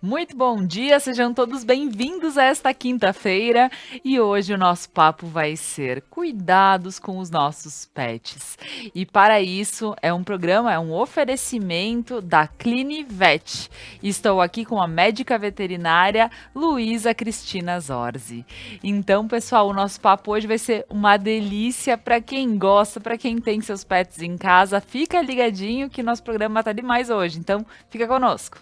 Muito bom dia, sejam todos bem-vindos a esta quinta-feira e hoje o nosso papo vai ser cuidados com os nossos pets. E para isso é um oferecimento da Clinivet. Estou aqui com a médica veterinária Luísa Cristina Zorzi. Então, pessoal, o nosso papo hoje vai ser uma delícia para quem gosta, para quem tem seus pets em casa. Fica ligadinho que nosso programa tá demais hoje, então fica conosco.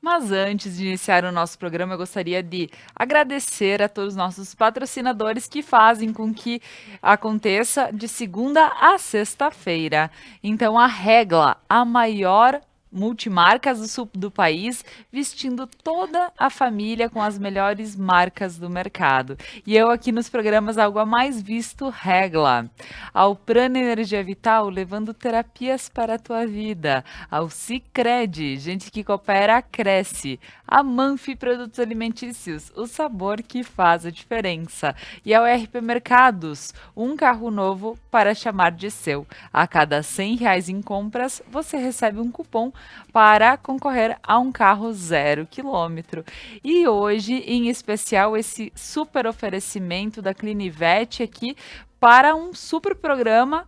Mas antes de iniciar o nosso programa, eu gostaria de agradecer a todos os nossos patrocinadores que fazem com que aconteça de segunda a sexta-feira. Então, a Regla, a maior multimarcas do sul do país, vestindo toda a família com as melhores marcas do mercado. E eu aqui nos programas Algo a Mais Visto, Regla. Ao Prana Energia Vital, levando terapias para a tua vida. Ao Sicredi, gente que coopera, cresce. A Manfi Produtos Alimentícios, o sabor que faz a diferença. E ao RP Mercados, um carro novo para chamar de seu. A cada R$ 100 em compras, você recebe um cupom para concorrer a um carro 0 quilômetro. E hoje, em especial, esse super oferecimento da Clinivet aqui para um super programa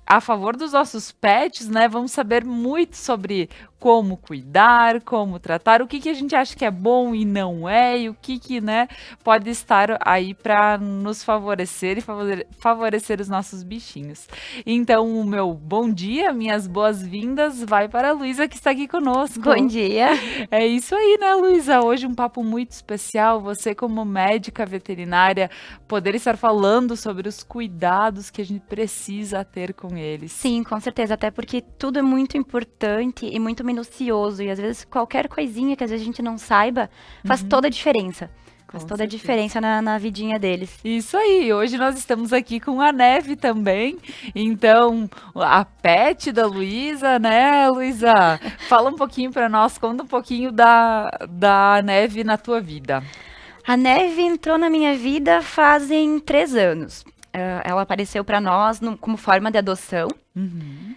a favor dos nossos pets, né? Vamos saber muito sobre como cuidar, como tratar, o que a gente acha que é bom e não é, e o que né, pode estar aí para nos favorecer e favorecer os nossos bichinhos. Então, o meu bom dia, minhas boas-vindas, vai para a Luísa que está aqui conosco. Bom dia. É isso aí, né, Luísa? Hoje um papo muito especial, você como médica veterinária, poder estar falando sobre os cuidados que a gente precisa ter com eles. Sim, com certeza, até porque tudo é muito importante e muito minucioso, e às vezes qualquer coisinha que às vezes a gente não saiba faz toda a diferença. Faz toda a diferença na vidinha deles. Isso aí, hoje nós estamos aqui com a Neve também, então a pet da Luísa, né, Luísa? Fala um pouquinho para nós, conta um pouquinho da Neve na tua vida. A Neve entrou na minha vida fazem 3 anos. Ela apareceu para nós como forma de adoção.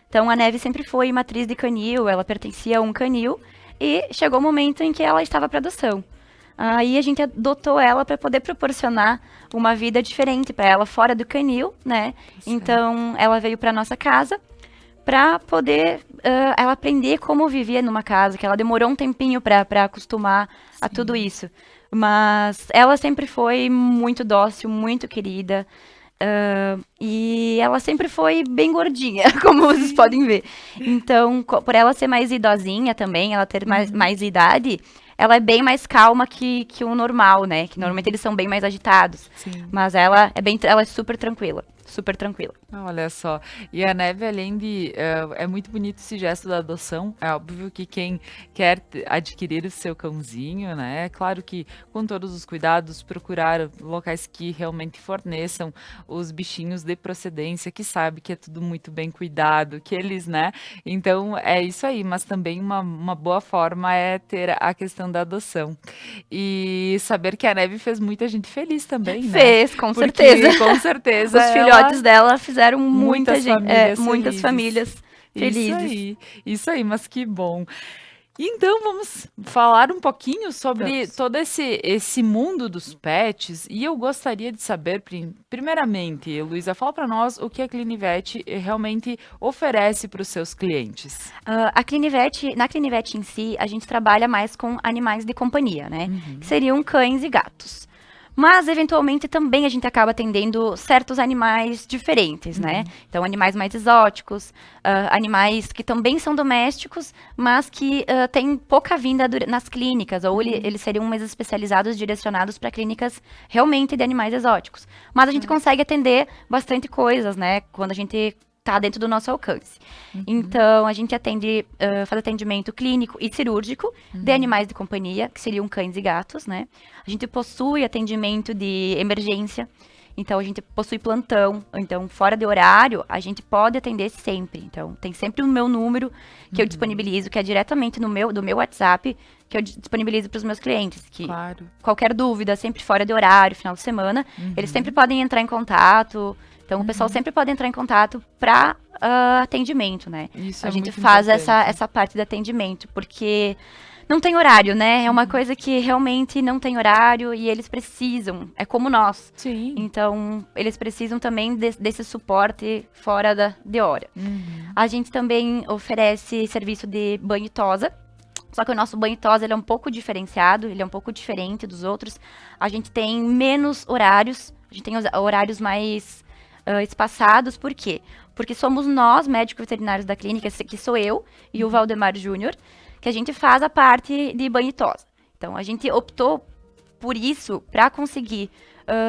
Então, a Neve sempre foi matriz de canil, ela pertencia a um canil, e chegou o momento em que ela estava para adoção. Aí a gente adotou ela para poder proporcionar uma vida diferente para ela fora do canil, né? Certo. Então, ela veio para nossa casa para poder ela aprender como vivia numa casa, que ela demorou um tempinho para acostumar a tudo isso. Mas ela sempre foi muito dócil, muito querida. E ela sempre foi bem gordinha, como vocês podem ver. Então, por ela ser mais idosinha também, ela ter mais idade, ela é bem mais calma que o normal, né? Que normalmente eles são bem mais agitados. Sim. Mas ela é super tranquila. Super tranquila. Olha só, e a Neve, além de... é muito bonito esse gesto da adoção, é óbvio que quem quer adquirir o seu cãozinho, né, é claro que com todos os cuidados, procurar locais que realmente forneçam os bichinhos de procedência, que sabe que é tudo muito bem cuidado, que eles, né, então é isso aí, mas também uma boa forma é ter a questão da adoção. E saber que a Neve fez muita gente feliz também, né? Fez, com certeza. Com certeza. Os filhotes dela fizeram muitas famílias felizes. Isso aí, mas que bom. Então, vamos falar um pouquinho sobre todo esse mundo dos pets. E eu gostaria de saber, primeiramente, Luísa, fala para nós o que a Clinivet realmente oferece para os seus clientes. Na Clinivet em si, a gente trabalha mais com animais de companhia, né? Que seriam cães e gatos. Mas, eventualmente, também a gente acaba atendendo certos animais diferentes, né? Então, animais mais exóticos, animais que também são domésticos, mas que têm pouca vinda nas clínicas, ou eles seriam mais especializados, direcionados para clínicas realmente de animais exóticos. Mas a gente consegue atender bastante coisas, né? Quando a gente tá dentro do nosso alcance. Então, a gente faz atendimento clínico e cirúrgico de animais de companhia, que seriam cães e gatos, né? A gente possui atendimento de emergência. Então, a gente possui plantão. Então, fora de horário, a gente pode atender sempre. Então, tem sempre o meu número que eu disponibilizo, que é diretamente do meu WhatsApp, que eu disponibilizo para os meus clientes. Que qualquer dúvida, sempre fora de horário, final de semana, eles sempre podem entrar em contato. Então, o pessoal sempre pode entrar em contato para atendimento, né? Isso a é gente muito faz importante. essa parte de atendimento, porque não tem horário, né? É uma coisa que realmente não tem horário e eles precisam. É como nós. Sim. Então, eles precisam também desse suporte fora de hora. A gente também oferece serviço de banho e tosa. Só que o nosso banho e tosa ele é um pouco diferenciado, ele é um pouco diferente dos outros. A gente tem menos horários, a gente tem os horários mais espaçados. Por quê? Porque somos nós, médicos veterinários da clínica, que sou eu e o Valdemar Júnior, que a gente faz a parte de banho e tosa. Então, a gente optou por isso para conseguir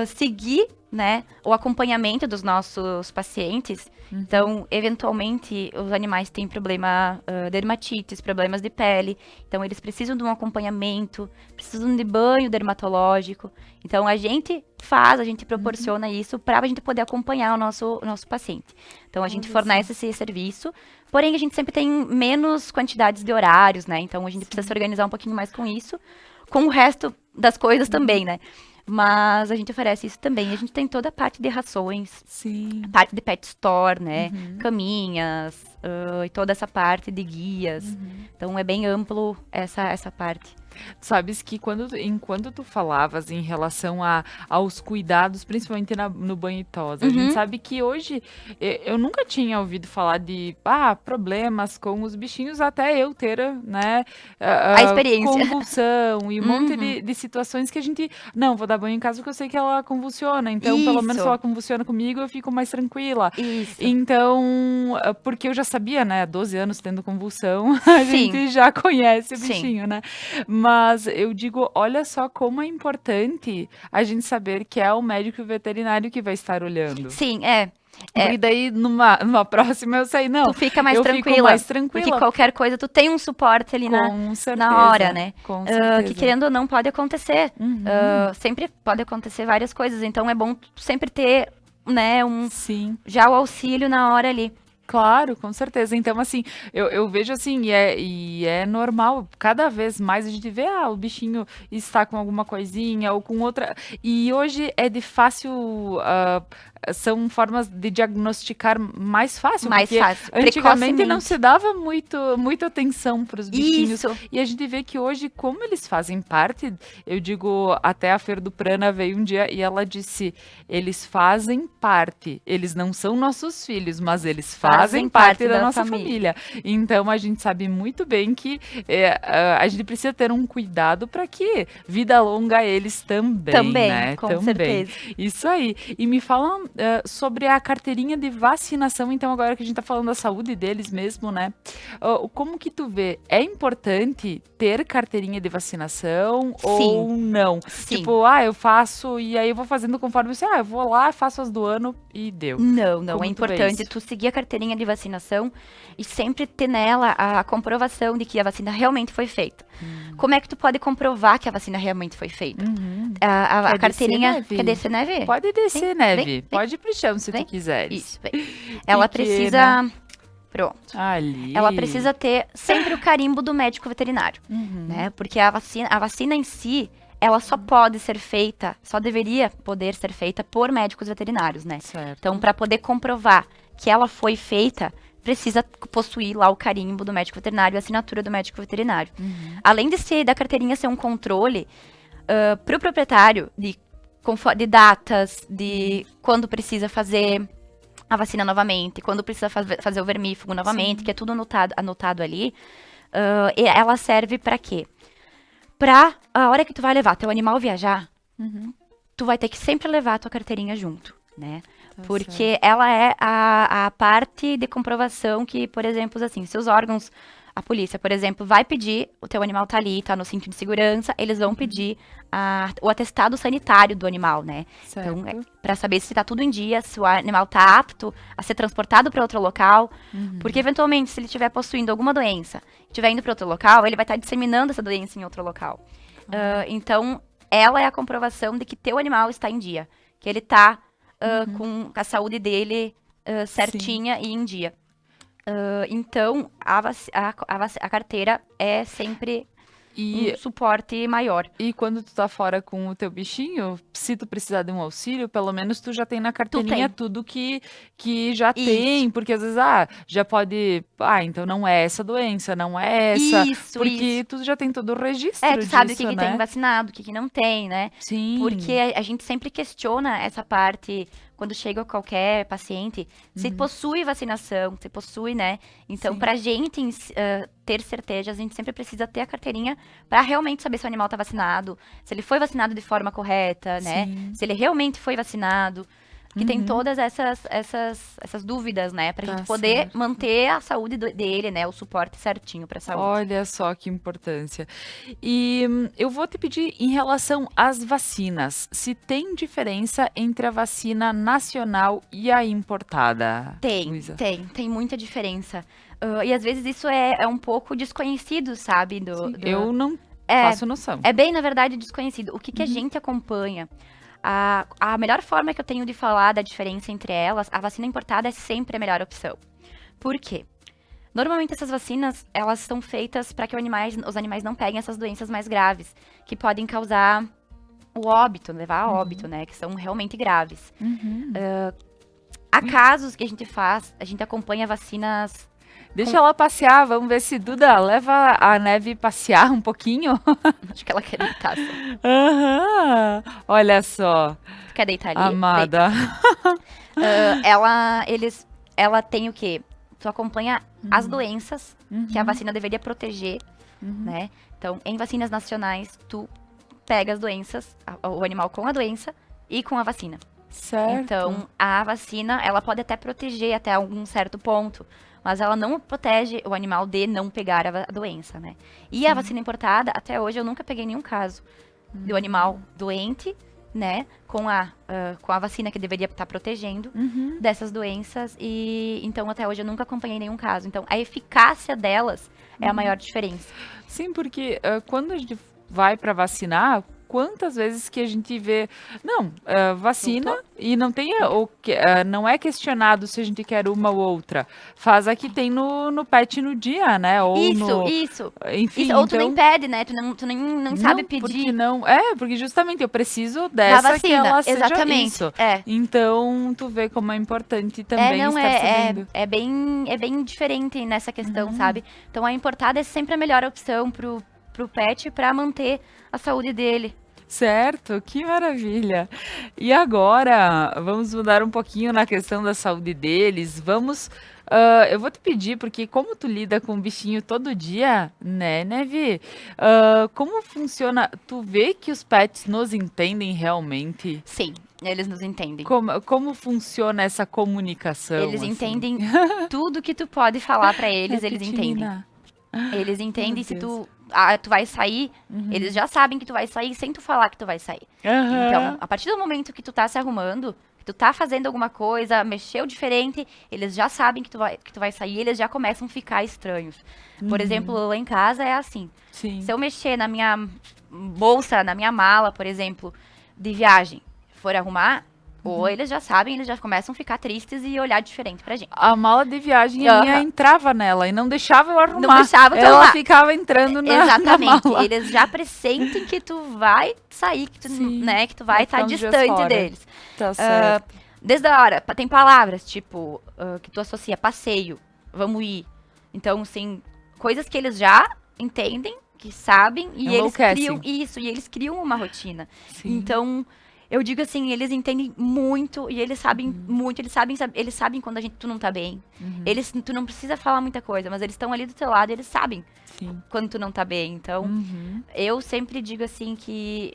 seguir, né, o acompanhamento dos nossos pacientes. Então, eventualmente, os animais têm problema dermatites, problemas de pele. Então, eles precisam de um acompanhamento, precisam de banho dermatológico. Então, a gente proporciona isso para a gente poder acompanhar o nosso paciente. Então, a gente fornece esse serviço, porém, a gente sempre tem menos quantidades de horários, né? Então, a gente precisa se organizar um pouquinho mais com isso, com o resto das coisas também, né? Mas a gente oferece isso também. A gente tem toda a parte de rações, Sim. a parte de pet store, né? Caminhas, e toda essa parte de guias. Então, é bem amplo essa parte. Sabes que enquanto tu falavas em relação aos cuidados, principalmente no banho e tosa, a gente sabe que hoje eu nunca tinha ouvido falar de problemas com os bichinhos, até eu ter, né, A experiência. convulsão e um monte de situações que a gente, não, vou dar banho em casa porque eu sei que ela convulsiona, então pelo menos se Isso. ela convulsiona comigo eu fico mais tranquila. Isso. Então, porque eu já sabia, né, 12 anos tendo convulsão, a gente já conhece o bichinho, né? Mas eu digo, olha só como é importante a gente saber que é o médico veterinário que vai estar olhando. Sim, E daí, numa próxima, eu sei, não, tu fica mais eu tranquila. fico mais Porque tranquila. qualquer coisa, tu tem um suporte ali Com certeza, na hora, né? com certeza. Que querendo ou não, pode acontecer. Sempre pode acontecer várias coisas. Então, é bom tu sempre ter, né, Sim. já o auxílio na hora ali. Claro, com certeza. Então, assim, eu vejo assim, e é normal, cada vez mais a gente vê, o bichinho está com alguma coisinha ou com outra. E hoje é de fácil. São formas de diagnosticar mais fácil, Mais porque fácil, antigamente não precocemente. se dava muita atenção para os bichinhos. Isso. E a gente vê que hoje, como eles fazem parte, eu digo, até a Fer do Prana veio um dia e ela disse, eles fazem parte, eles não são nossos filhos, mas eles fazem parte da nossa família. Então, a gente sabe muito bem que a gente precisa ter um cuidado para que vida longa eles também, né? Com também. certeza. Isso aí. E me fala sobre a carteirinha de vacinação, então agora que a gente tá falando da saúde deles mesmo, né? Como que tu vê? É importante ter carteirinha de vacinação ou não? Sim. Tipo, eu faço e aí eu vou fazendo conforme você, eu vou lá, faço as do ano e deu. Não, Como é tu vê importante isso? tu seguir a carteirinha de vacinação e sempre ter nela a comprovação de que a vacina realmente foi feita. Como é que tu pode comprovar que a vacina realmente foi feita? A Quer carteirinha... descer, Neve? Quer descer, Neve? Pode descer, Vem, Neve. vem, Pode ir pro chão se vem. tu quiseres. Isso, vem. Ela precisa... Pronto. Ali. Ela precisa ter sempre o carimbo do médico veterinário, né? Porque a vacina em si, ela só pode ser feita, só deveria poder ser feita por médicos veterinários, né? Certo. Então, para poder comprovar que ela foi feita, precisa possuir lá o carimbo do médico veterinário e a assinatura do médico veterinário. Além da carteirinha ser um controle para o proprietário de datas, de quando precisa fazer a vacina novamente, quando precisa fazer o vermífugo novamente, que é tudo anotado ali, ela serve para quê? Pra a hora que tu vai levar teu animal viajar, tu vai ter que sempre levar a tua carteirinha junto, né? Porque ela é a parte de comprovação que, por exemplo, assim, se os órgãos, a polícia, por exemplo, vai pedir, o teu animal tá ali, tá no cinto de segurança, eles vão pedir o atestado sanitário do animal, né? Certo. Então, para saber se tá tudo em dia, se o animal tá apto a ser transportado para outro local, porque eventualmente, se ele estiver possuindo alguma doença, estiver indo para outro local, ele vai estar disseminando essa doença em outro local. Então, ela é a comprovação de que teu animal está em dia, que ele tá com a saúde dele Sim. certinha e em dia. Então, a carteira é sempre E, um suporte maior. e quando tu tá fora com o teu bichinho, se tu precisar de um auxílio, pelo menos tu já tem na Tu carteirinha tem. tudo que já Isso. tem, porque às vezes, já pode, então não é essa doença, não é essa, Isso. porque tu já tem todo o É, registro tu sabe o disso, que tem né? vacinado, o que não tem, né? Porque Sim. a gente sempre questiona essa parte quando chega qualquer paciente, se possui vacinação, se possui, né? Então, Sim. pra gente ter certeza, a gente sempre precisa ter a carteirinha pra realmente saber se o animal tá vacinado, se ele foi vacinado de forma correta, né? Sim. Se ele realmente foi vacinado. Que tem Uhum. todas essas dúvidas, né? Pra Tá gente poder certo. manter a saúde dele, né? O suporte certinho pra saúde. Olha só que importância. E eu vou te pedir em relação às vacinas, se tem diferença entre a vacina nacional e a importada, Luísa? Tem muita diferença. E às vezes isso é um pouco desconhecido, sabe? Sim, eu não É, faço noção. é bem, na verdade, desconhecido. O que a gente acompanha? A melhor forma que eu tenho de falar da diferença entre elas, a vacina importada é sempre a melhor opção. Por quê? Normalmente essas vacinas, elas são feitas para que os animais não peguem essas doenças mais graves, que podem causar o óbito, levar a óbito, né? Que são realmente graves. Uhum. Há casos que a gente acompanha vacinas. Deixa ela passear, vamos ver se Duda leva a Neve passear um pouquinho. Acho que ela quer deitar. Aham. Olha só, Tu quer deitar ali? amada. Ela tem o quê? Tu acompanha as doenças que a vacina deveria proteger, né? Então, em vacinas nacionais, tu pega as doenças, o animal com a doença e com a vacina. Certo. Então, a vacina, ela pode até proteger até algum certo ponto, mas ela não protege o animal de não pegar a doença, né? E a vacina importada, até hoje eu nunca peguei nenhum caso do animal doente, né? Com a vacina que deveria estar protegendo dessas doenças. E então até hoje eu nunca acompanhei nenhum caso. Então a eficácia delas é a maior diferença. Sim, porque quando a gente vai para vacinar, quantas vezes que a gente vê, vacina e não tem não é questionado se a gente quer uma ou outra. Faz a que tem no pet no dia, né? Ou Isso. enfim, Ou tu nem pede, né? Tu nem não sabe porque pedir. não, porque justamente eu preciso dessa que vacina, ela seja exatamente. isso. É. Então, tu vê como é importante também estar sabendo. É bem diferente nessa questão, sabe? Então a importada é sempre a melhor opção pro pet pra manter a saúde dele. Certo, que maravilha. E agora, vamos mudar um pouquinho na questão da saúde deles. Eu vou te pedir, porque como tu lida com o bichinho todo dia, né, Neve? Como funciona? Tu vê que os pets nos entendem realmente? Sim, eles nos entendem. Como funciona essa comunicação? Eles assim? entendem tudo que tu pode falar pra eles, eles entendem. Pequenina. Eles entendem Meu se Deus. tu vai sair, eles já sabem que tu vai sair sem tu falar que tu vai sair. Aham. Então, a partir do momento que tu tá se arrumando, que tu tá fazendo alguma coisa, mexeu diferente, eles já sabem que tu vai sair, eles já começam a ficar estranhos. Por exemplo, lá em casa é assim. Sim. Se eu mexer na minha bolsa, na minha mala, por exemplo, de viagem, for arrumar, ou eles já sabem, eles já começam a ficar tristes e olhar diferente pra gente. A mala de viagem a minha entrava nela e não deixava eu arrumar. Não deixava tu Ela arrumar. ficava entrando na Exatamente. mala. Eles já pressentem que tu vai sair, que tu, Sim. né, que tu vai estar ficar uns dias distante fora. deles. Tá certo. Desde a hora, tem palavras, tipo, que tu associa passeio, vamos ir. Então, assim, coisas que eles já entendem, que sabem, e eles Enlouquecem. criam isso, e eles criam uma rotina. Sim. Então, eu digo assim, eles entendem muito e eles sabem muito, eles sabem quando tu não tá bem. Tu não precisa falar muita coisa, mas eles estão ali do teu lado e eles sabem Sim. quando tu não tá bem. Então, eu sempre digo assim que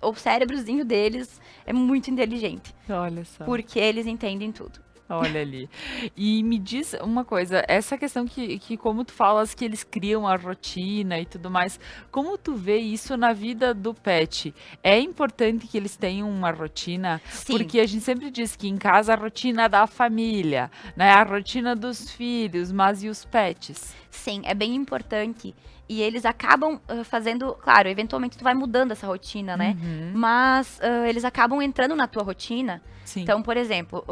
o cérebrozinho deles é muito inteligente, Olha só. porque eles entendem tudo. Olha ali. E me diz uma coisa, essa questão que como tu falas que eles criam a rotina e tudo mais, como tu vê isso na vida do pet? É importante que eles tenham uma rotina? Sim. Porque a gente sempre diz que em casa a rotina da família, né? A rotina dos filhos, mas e os pets? Sim, é bem importante. E eles acabam fazendo, claro, eventualmente tu vai mudando essa rotina, né? Mas eles acabam entrando na tua rotina. Sim. Então, por exemplo,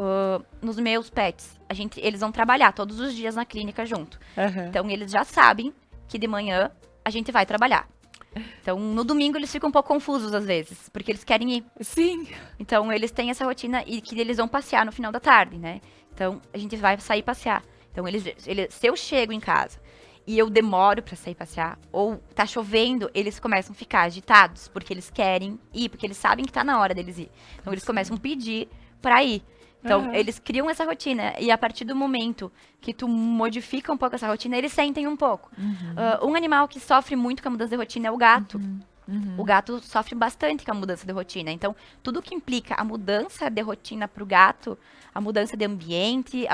nos meus pets, eles vão trabalhar todos os dias na clínica junto. Então, eles já sabem que de manhã a gente vai trabalhar. Então, no domingo eles ficam um pouco confusos às vezes, porque eles querem ir. Sim. Então, eles têm essa rotina e que eles vão passear no final da tarde, né? Então, a gente vai sair passear. Então, se eu chego em casa e eu demoro pra sair passear, ou tá chovendo, eles começam a ficar agitados, porque eles querem ir, porque eles sabem que tá na hora deles ir. Então, eles começam a pedir pra ir. Então, eles criam essa rotina. E a partir do momento que tu modifica um pouco essa rotina, eles sentem um pouco. Um animal que sofre muito com a mudança de rotina é o gato. O gato sofre bastante com a mudança de rotina. Então, tudo que implica a mudança de rotina pro gato, a mudança de ambiente,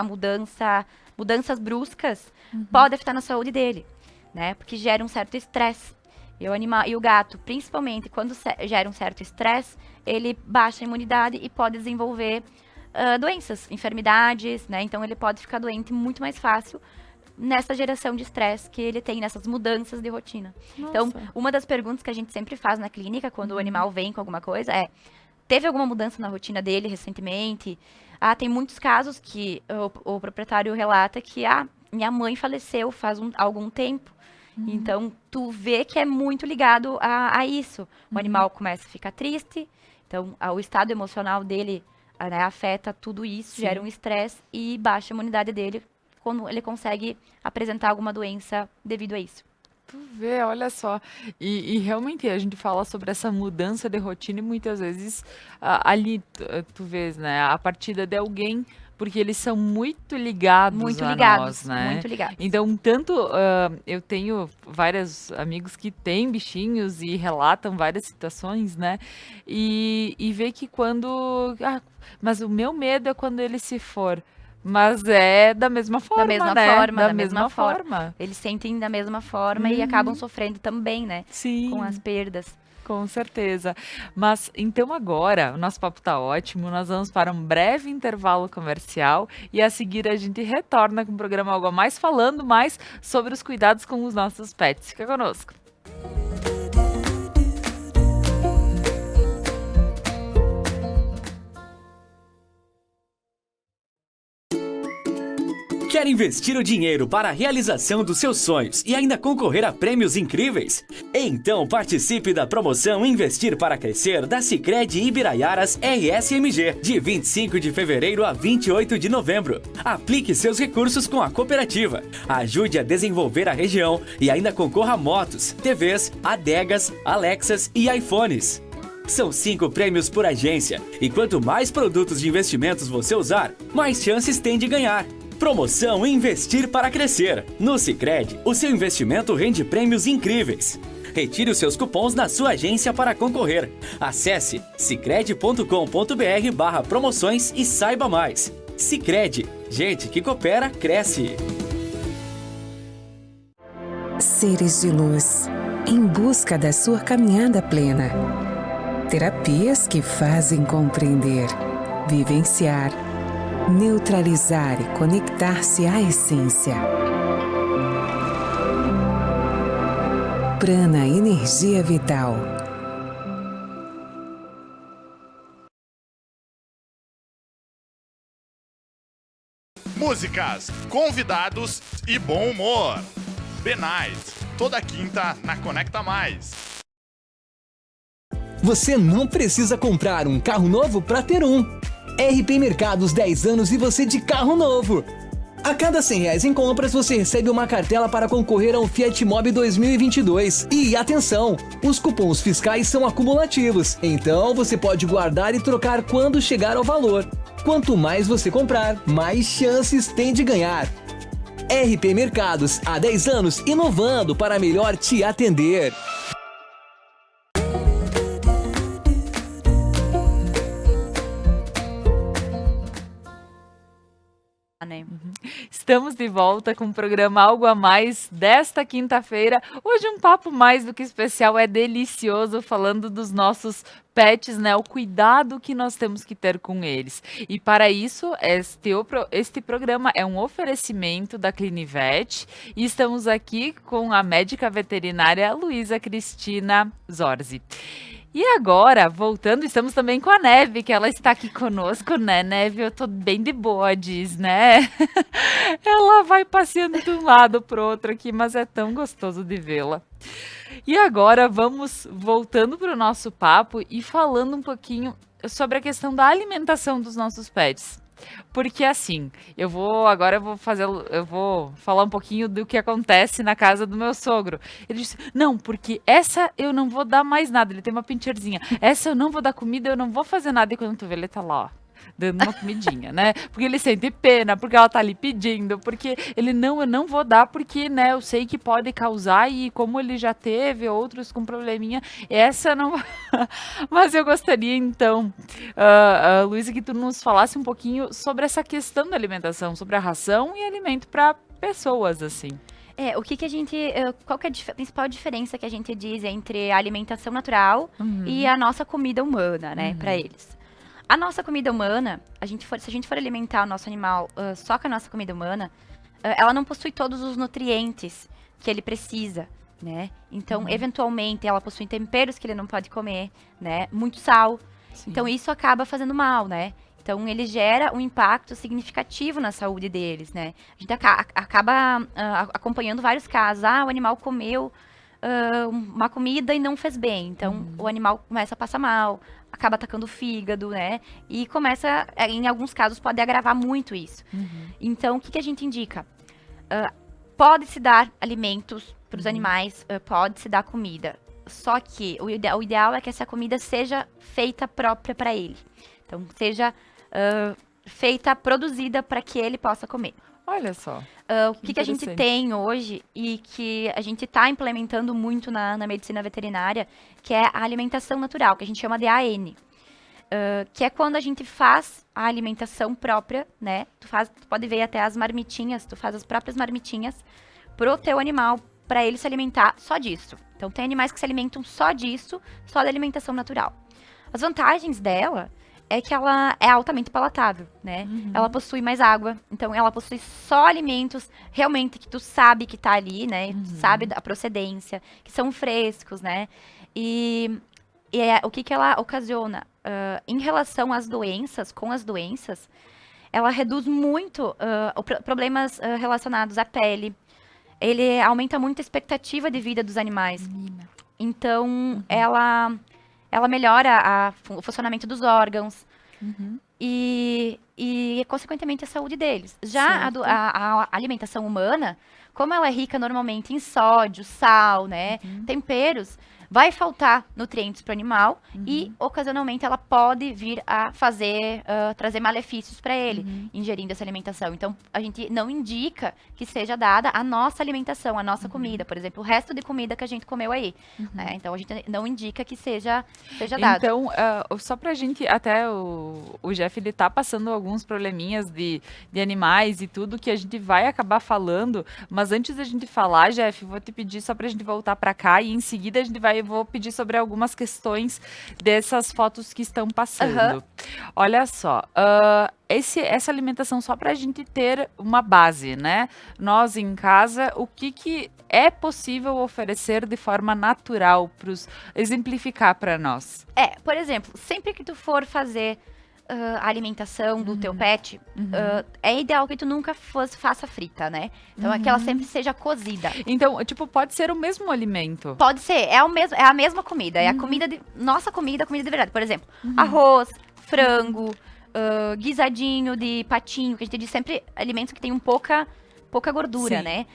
mudanças bruscas, pode afetar na saúde dele, né? Porque gera um certo estresse. E o gato, principalmente, quando gera um certo estresse, ele baixa a imunidade e pode desenvolver doenças, enfermidades, né? Então, ele pode ficar doente muito mais fácil nessa geração de estresse que ele tem, nessas mudanças de rotina. Nossa. Então, uma das perguntas que a gente sempre faz na clínica, quando o animal vem com alguma coisa, é: teve alguma mudança na rotina dele recentemente? Tem muitos casos que o proprietário relata que minha mãe faleceu faz algum tempo. Então, tu vê que é muito ligado a isso. O animal começa a ficar triste, então o estado emocional dele, né, afeta tudo isso, gera um estresse e baixa a imunidade dele quando ele consegue apresentar alguma doença devido a isso. Tu vê, olha só. E realmente a gente fala sobre essa mudança de rotina e muitas vezes ali tu vês, né, a partida de alguém, porque eles são muito ligados a nós, né? Muito ligados. Então, tanto eu tenho vários amigos que têm bichinhos e relatam várias situações, né? E vê que quando... mas o meu medo é quando ele se for. Mas é da mesma forma, Da mesma forma. forma. Eles sentem da mesma forma e acabam sofrendo também, né? Sim. Com as perdas. Com certeza. Mas então agora, o nosso papo tá ótimo, nós vamos para um breve intervalo comercial e a seguir a gente retorna com o programa Algo a Mais, falando mais sobre os cuidados com os nossos pets. Fica conosco. Quer investir o dinheiro para a realização dos seus sonhos e ainda concorrer a prêmios incríveis? Então participe da promoção Investir para Crescer da Sicredi Ibiraiaras RSMG, de 25 de fevereiro a 28 de novembro. Aplique seus recursos com a cooperativa, ajude a desenvolver a região e ainda concorra a motos, TVs, adegas, Alexas e iPhones. São 5 prêmios por agência e quanto mais produtos de investimentos você usar, mais chances tem de ganhar. Promoção Investir para Crescer. No Sicredi, o seu investimento rende prêmios incríveis. Retire os seus cupons na sua agência para concorrer. Acesse sicredi.com.br/promoções e saiba mais. Sicredi, gente que coopera, cresce. Seres de luz, em busca da sua caminhada plena. Terapias que fazem compreender, vivenciar, neutralizar e conectar-se à essência. Prana Energia Vital. Músicas, convidados e bom humor. The Night, toda quinta na Conecta Mais. Você não precisa comprar um carro novo para ter um. RP Mercados 10 anos e você de carro novo. A cada R$100 em compras, você recebe uma cartela para concorrer ao Fiat Mobi 2022. E atenção, os cupons fiscais são acumulativos, então você pode guardar e trocar quando chegar ao valor. Quanto mais você comprar, mais chances tem de ganhar. RP Mercados, há 10 anos, inovando para melhor te atender. Né? Estamos de volta com o programa Algo a Mais desta quinta-feira. Hoje um papo mais do que especial, é delicioso, falando dos nossos pets, né? O cuidado que nós temos que ter com eles. E para isso, este programa é um oferecimento da Clinivet e estamos aqui com a médica veterinária Luísa Cristina Zorzi. E agora, voltando, estamos também com a Neve, que ela está aqui conosco, né, Neve? Eu tô bem de boa, diz, né? Ela vai passeando de um lado pro outro aqui, mas é tão gostoso de vê-la. E agora vamos voltando para o nosso papo e falando um pouquinho sobre a questão da alimentação dos nossos pets. Porque assim, eu vou falar um pouquinho do que acontece na casa do meu sogro. Ele disse: "Não, porque essa eu não vou dar mais nada". Ele tem uma pincherzinha. "Essa eu não vou dar comida, eu não vou fazer nada". E quando tu vê, ele tá lá, ó, dando uma comidinha, né? Porque ele sente pena, porque ela tá ali pedindo, porque eu não vou dar porque, né, eu sei que pode causar e como ele já teve outros com probleminha, essa não. Mas eu gostaria então, Luísa, que tu nos falasse um pouquinho sobre essa questão da alimentação, sobre a ração e alimento para pessoas, assim. O que a gente, qual que é a principal diferença que a gente diz entre a alimentação natural e a nossa comida humana, né, para eles? A nossa comida humana, se a gente for alimentar o nosso animal só com a nossa comida humana, ela não possui todos os nutrientes que ele precisa, né? Então, eventualmente, ela possui temperos que ele não pode comer, né? Muito sal. Sim. Então, isso acaba fazendo mal, né? Então, ele gera um impacto significativo na saúde deles, né? A gente acaba acompanhando vários casos. O animal comeu uma comida e não fez bem. Então, o animal começa a passar mal, acaba atacando o fígado, né? E começa, em alguns casos, pode agravar muito isso. Então, o que a gente indica? Pode-se dar alimentos para os animais, pode-se dar comida. Só que o ideal é que essa comida seja feita própria para ele. Então, seja produzida para que ele possa comer. Olha só. O que a gente tem hoje e que a gente está implementando muito na medicina veterinária, que é a alimentação natural, que a gente chama de AN. Que é quando a gente faz a alimentação própria, né? Tu pode ver até as marmitinhas, tu faz as próprias marmitinhas pro teu animal, para ele se alimentar só disso. Então, tem animais que se alimentam só disso, só da alimentação natural. As vantagens dela é que ela é altamente palatável, né? Ela possui mais água, então ela possui só alimentos realmente que tu sabe que tá ali, né? Tu sabe a procedência, que são frescos, né? E o que ela ocasiona? Em relação às doenças, ela reduz muito problemas relacionados à pele. Ele aumenta muito a expectativa de vida dos animais. Então, ela melhora o funcionamento dos órgãos e, consequentemente, a saúde deles. Já a alimentação humana, como ela é rica normalmente em sódio, sal, né, temperos, vai faltar nutrientes para o animal e, ocasionalmente, ela pode vir a trazer malefícios para ele, ingerindo essa alimentação. Então, a gente não indica que seja dada a nossa alimentação, a nossa comida, por exemplo, o resto de comida que a gente comeu aí. Né? Então, a gente não indica que seja dado. Então, só pra gente, até o Jeff, ele tá passando alguns probleminhas de animais e tudo que a gente vai acabar falando, mas antes da gente falar, Jeff, vou te pedir só pra gente voltar pra cá e em seguida eu vou pedir sobre algumas questões dessas fotos que estão passando. Olha só, essa alimentação só pra gente ter uma base, né? Nós em casa, o que é possível oferecer de forma natural exemplificar para nós? Por exemplo, sempre que tu for fazer a alimentação do teu pet, é ideal que tu nunca faça frita, né? Então, é que ela sempre seja cozida. Então, tipo, pode ser o mesmo alimento? Pode ser, é a mesma comida, é a comida nossa comida de verdade. Por exemplo, arroz, frango, guisadinho de patinho, que a gente diz sempre alimentos que tem pouca gordura, né?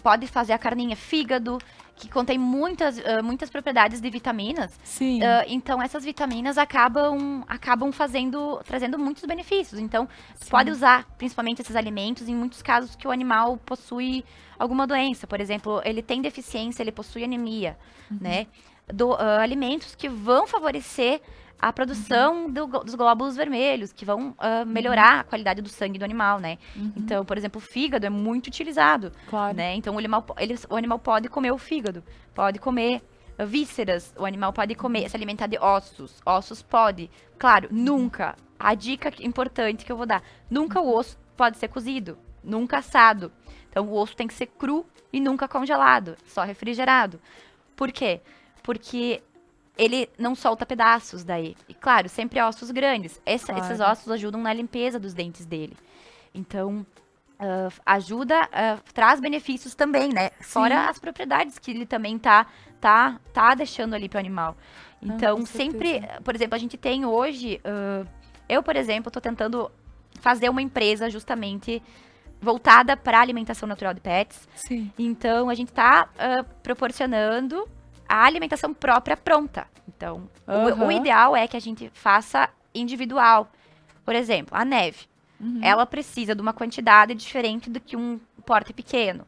Pode fazer a carninha, fígado, que contém muitas propriedades de vitaminas. Sim. Então, essas vitaminas acabam trazendo muitos benefícios. Então, pode usar, principalmente, esses alimentos em muitos casos que o animal possui alguma doença. Por exemplo, ele tem deficiência, ele possui anemia, né? alimentos que vão favorecer a produção dos glóbulos vermelhos, que vão melhorar a qualidade do sangue do animal, né? Então, por exemplo, o fígado é muito utilizado, Claro. né? Então, o animal pode comer o fígado, pode comer vísceras, o animal pode comer, se alimentar de ossos pode. Claro, nunca, a dica importante que eu vou dar, nunca o osso pode ser cozido, nunca assado. Então, o osso tem que ser cru e nunca congelado, só refrigerado. Por quê? Porque ele não solta pedaços daí. E claro, sempre ossos grandes. Claro. Esses ossos ajudam na limpeza dos dentes dele. Então, ajuda, traz benefícios também, né? Fora as propriedades que ele também tá deixando ali pro animal. Então, com sempre, certeza. por exemplo, a gente tem hoje, eu, por exemplo, tô tentando fazer uma empresa justamente voltada para alimentação natural de pets. Sim. Então, a gente tá proporcionando a alimentação própria pronta. Então, o ideal é que a gente faça individual. Por exemplo, a Neve. Ela precisa de uma quantidade diferente do que um porte pequeno.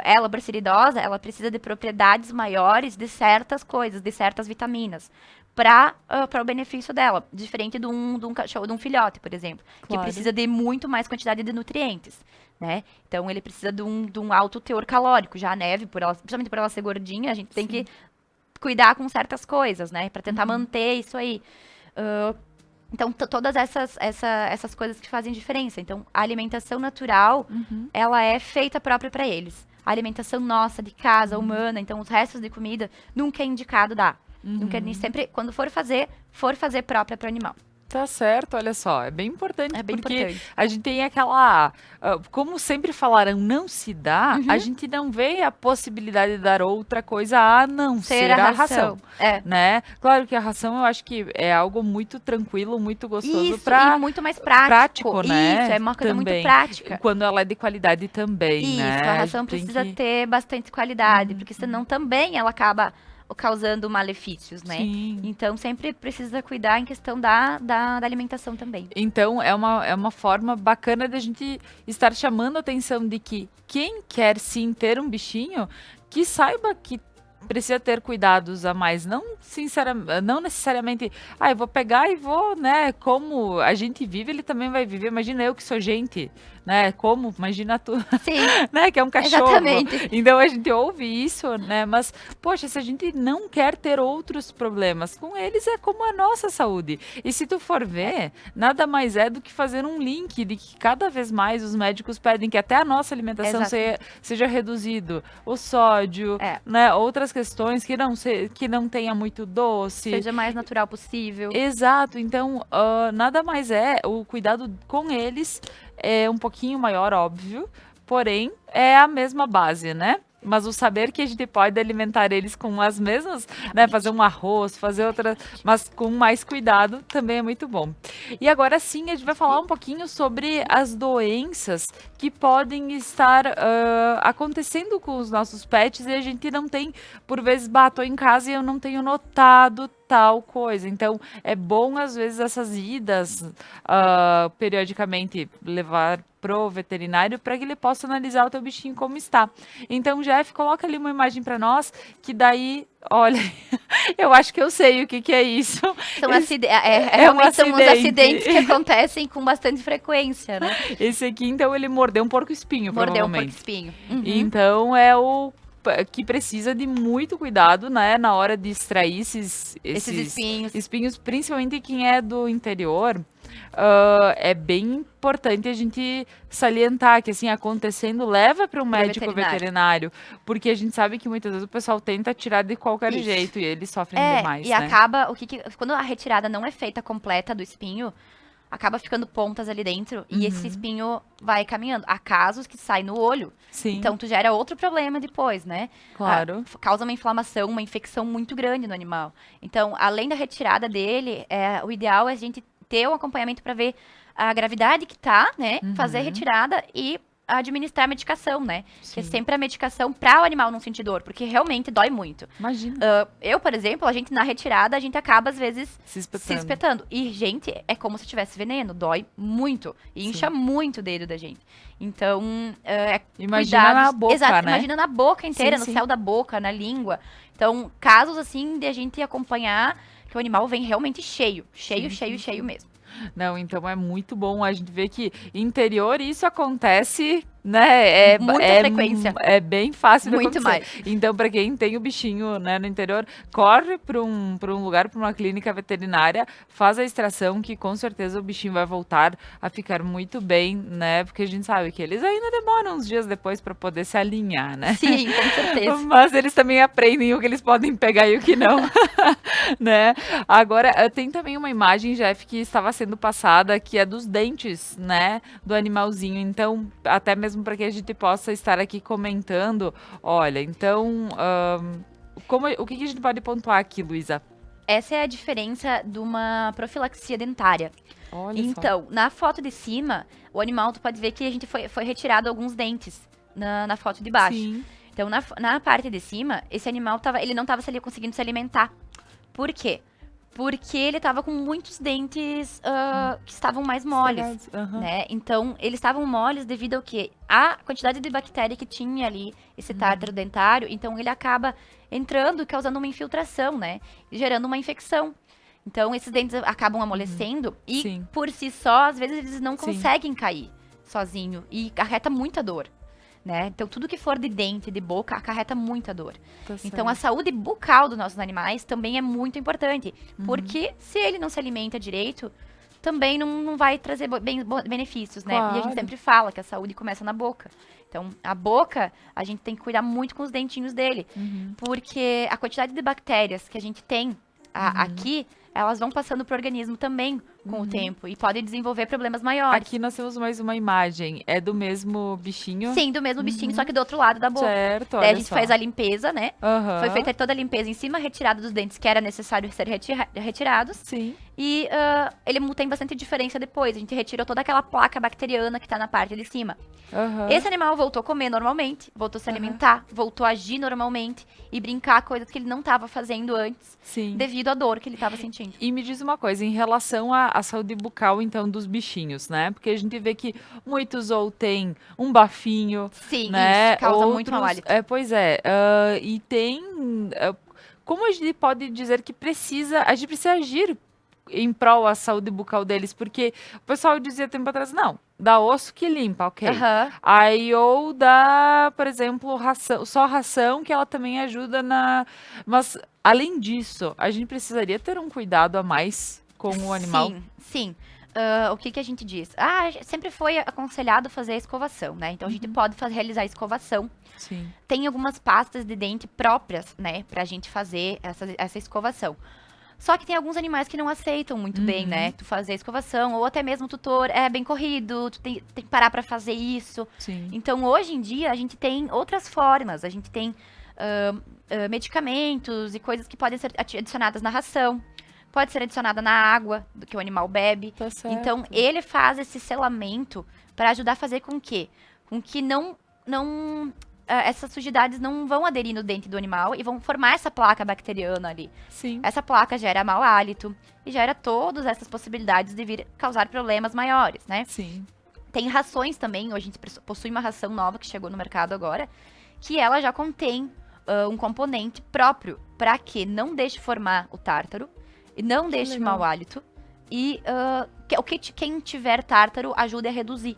Ela, por ser idosa, ela precisa de propriedades maiores de certas coisas, de certas vitaminas, para o benefício dela. Diferente de um cachorro, de um filhote, por exemplo, que Claro. precisa de muito mais quantidade de nutrientes. Né? Então, ele precisa de um alto teor calórico. Já a Neve, principalmente por ela ser gordinha, a gente tem que cuidar com certas coisas, né? Para tentar manter isso aí. Então, todas essas coisas que fazem diferença. Então, a alimentação natural, ela é feita própria para eles. A alimentação nossa, de casa, humana, então os restos de comida, nunca é indicado dar. Nunca, nem sempre, quando for fazer própria para o animal. Tá certo, olha só, é bem importante, É bem porque importante. a gente tem aquela, como sempre falaram, não se dá, a gente não vê a possibilidade de dar outra coisa a não ser a ração, né? Claro que a ração eu acho que é algo muito tranquilo, muito gostoso E muito mais prático. né? Isso, é uma coisa Também. muito prática. Quando ela é de qualidade também, Isso, né? a ração gente tem precisa que- ter bastante qualidade, porque senão também ela acaba causando malefícios, né? Sim. Então, sempre precisa cuidar em questão da alimentação também. Então, é uma forma bacana de a gente estar chamando a atenção de que quem quer sim ter um bichinho, que saiba que precisa ter cuidados a mais. Não necessariamente, eu vou pegar e vou, né? Como a gente vive, ele também vai viver. Imagina eu que sou gente, né? Como? Imagina tu, Sim, né? Que é um cachorro. exatamente. Então a gente ouve isso, né? Mas, poxa, se a gente não quer ter outros problemas com eles, é como a nossa saúde. E se tu for ver, nada mais é do que fazer um link de que cada vez mais os médicos pedem que até a nossa alimentação seja reduzido. O sódio, né? Outras questões que não tenha muito doce. Seja mais natural possível. Exato, então nada mais o cuidado com eles é um pouquinho maior, óbvio, porém é a mesma base, né? Mas o saber que a gente pode alimentar eles com as mesmas, né? Fazer um arroz, fazer outra, mas com mais cuidado também é muito bom. E agora sim, a gente vai falar um pouquinho sobre as doenças que podem estar acontecendo com os nossos pets e a gente não tem, por vezes, tô em casa e eu não tenho notado tal coisa. Então, é bom, às vezes, essas idas periodicamente levar pro veterinário para que ele possa analisar o teu bichinho como está. Então, Jeff, coloca ali uma imagem para nós, que daí, olha, eu acho que eu sei o que é isso. Realmente são os acidentes que acontecem com bastante frequência, né? Esse aqui, então, ele mordeu um porco-espinho, Mordeu um provavelmente. porco-espinho. Então, é o que precisa de muito cuidado, né, na hora de extrair esses espinhos. Principalmente quem é do interior. É bem importante a gente salientar que, assim, acontecendo, leva para um médico veterinário, porque a gente sabe que muitas vezes o pessoal tenta tirar de qualquer jeito e eles sofrem demais, né? Acaba, quando a retirada não é feita completa do espinho, acaba ficando pontas ali dentro e esse espinho vai caminhando. Há casos que sai no olho. Sim. Então, tu gera outro problema depois, né? Claro. Causa uma inflamação, uma infecção muito grande no animal. Então, além da retirada dele, o ideal é a gente ter um acompanhamento para ver a gravidade que tá, né? Fazer a retirada e administrar a medicação, né? Sim. Que é sempre a medicação para o animal não sentir dor, porque realmente dói muito. Imagina. Eu, por exemplo, a gente na retirada, a gente acaba às vezes Se espetando. E, gente, é como se tivesse veneno, dói muito. E incha muito o dedo da gente. Então, imagina na boca, exato, né? imagina na boca inteira, Sim, no céu da boca, na língua. Então, casos assim de a gente acompanhar que o animal vem realmente cheio mesmo. Não, então é muito bom a gente ver que interior isso acontece, né? Muita frequência. É bem fácil de Muito acontecer. mais. Então, para quem tem o bichinho, né, no interior, corre para um lugar, para uma clínica veterinária, faz a extração, que com certeza o bichinho vai voltar a ficar muito bem, né? Porque a gente sabe que eles ainda demoram uns dias depois para poder se alinhar, né? Sim, com certeza. Mas eles também aprendem o que eles podem pegar e o que não, né? Agora, tem também uma imagem, Jeff, que estava sendo passada, que é dos dentes, né, do animalzinho. Então, até mesmo para que a gente possa estar aqui comentando, olha, então, o que a gente pode pontuar aqui, Luísa? Essa é a diferença de uma profilaxia dentária. Olha Então, na foto de cima, o animal, tu pode ver que a gente foi retirado alguns dentes na foto de baixo. Sim. Então, na parte de cima, esse animal ele não estava conseguindo se alimentar. Por quê? Porque ele estava com muitos dentes que estavam mais moles, Aham. né? Então, eles estavam moles devido ao quê? A quantidade de bactéria que tinha ali, esse tártaro dentário, então ele acaba entrando, causando uma infiltração, né? E gerando uma infecção. Então, esses dentes acabam amolecendo e, Sim. por si só, às vezes eles não Sim. conseguem cair sozinho e acarreta muita dor, né? Então, tudo que for de dente, de boca, acarreta muita dor. Tá Então, a certo. saúde bucal dos nossos animais também é muito importante. Porque se ele não se alimenta direito, também não vai trazer benefícios, né? E a Claro. gente sempre fala que a saúde começa na boca. Então, a boca, a gente tem que cuidar muito com os dentinhos dele. Porque a quantidade de bactérias que a gente tem aqui, elas vão passando pro organismo também com o tempo. E podem desenvolver problemas maiores. Aqui nós temos mais uma imagem. É do mesmo bichinho? Sim, do mesmo bichinho, só que do outro lado da boca. Certo, Daí a olha gente só. faz a limpeza, né? Aham. Foi feita toda a limpeza em cima, retirada dos dentes que era necessário ser retirados. Sim. E ele tem bastante diferença depois. A gente retirou toda aquela placa bacteriana que tá na parte de cima. Aham. Esse animal voltou a comer normalmente, voltou a se alimentar, voltou a agir normalmente e brincar coisas que ele não estava fazendo antes, Sim. devido à dor que ele estava sentindo. E me diz uma coisa, em relação à saúde bucal, então, dos bichinhos, né? Porque a gente vê que muitos ou têm um bafinho, Sim, né? isso causa Outros, muito mau hálito. Pois é. E tem... como a gente pode dizer que a gente precisa agir em prol à saúde bucal deles? Porque o pessoal dizia tempo atrás, não, dá osso que limpa, ok. Aham. Aí ou dá, por exemplo, só ração, que ela também ajuda na... Mas, além disso, a gente precisaria ter um cuidado a mais com o animal? Sim, sim. O que a gente diz? Sempre foi aconselhado fazer a escovação, né? Então a gente pode realizar a escovação. Sim. Tem algumas pastas de dente próprias, né? Pra gente fazer essa escovação. Só que tem alguns animais que não aceitam muito bem, né? Tu fazer a escovação, ou até mesmo o tutor é bem corrido, tu tem que parar pra fazer isso. Sim. Então, hoje em dia, a gente tem outras formas. A gente tem medicamentos e coisas que podem ser adicionadas na ração. Pode ser adicionada na água do que o animal bebe. Tá certo. Então, ele faz esse selamento para ajudar a fazer com que essas sujidades não vão aderir no dente do animal e vão formar essa placa bacteriana ali. Sim. Essa placa gera mau hálito e gera todas essas possibilidades de vir causar problemas maiores, né? Sim. Tem rações também, hoje a gente possui uma ração nova que chegou no mercado agora, que ela já contém um componente próprio para que não deixe formar o tártaro e não deixe legal. mau hálito e quem tiver tártaro ajude a reduzir.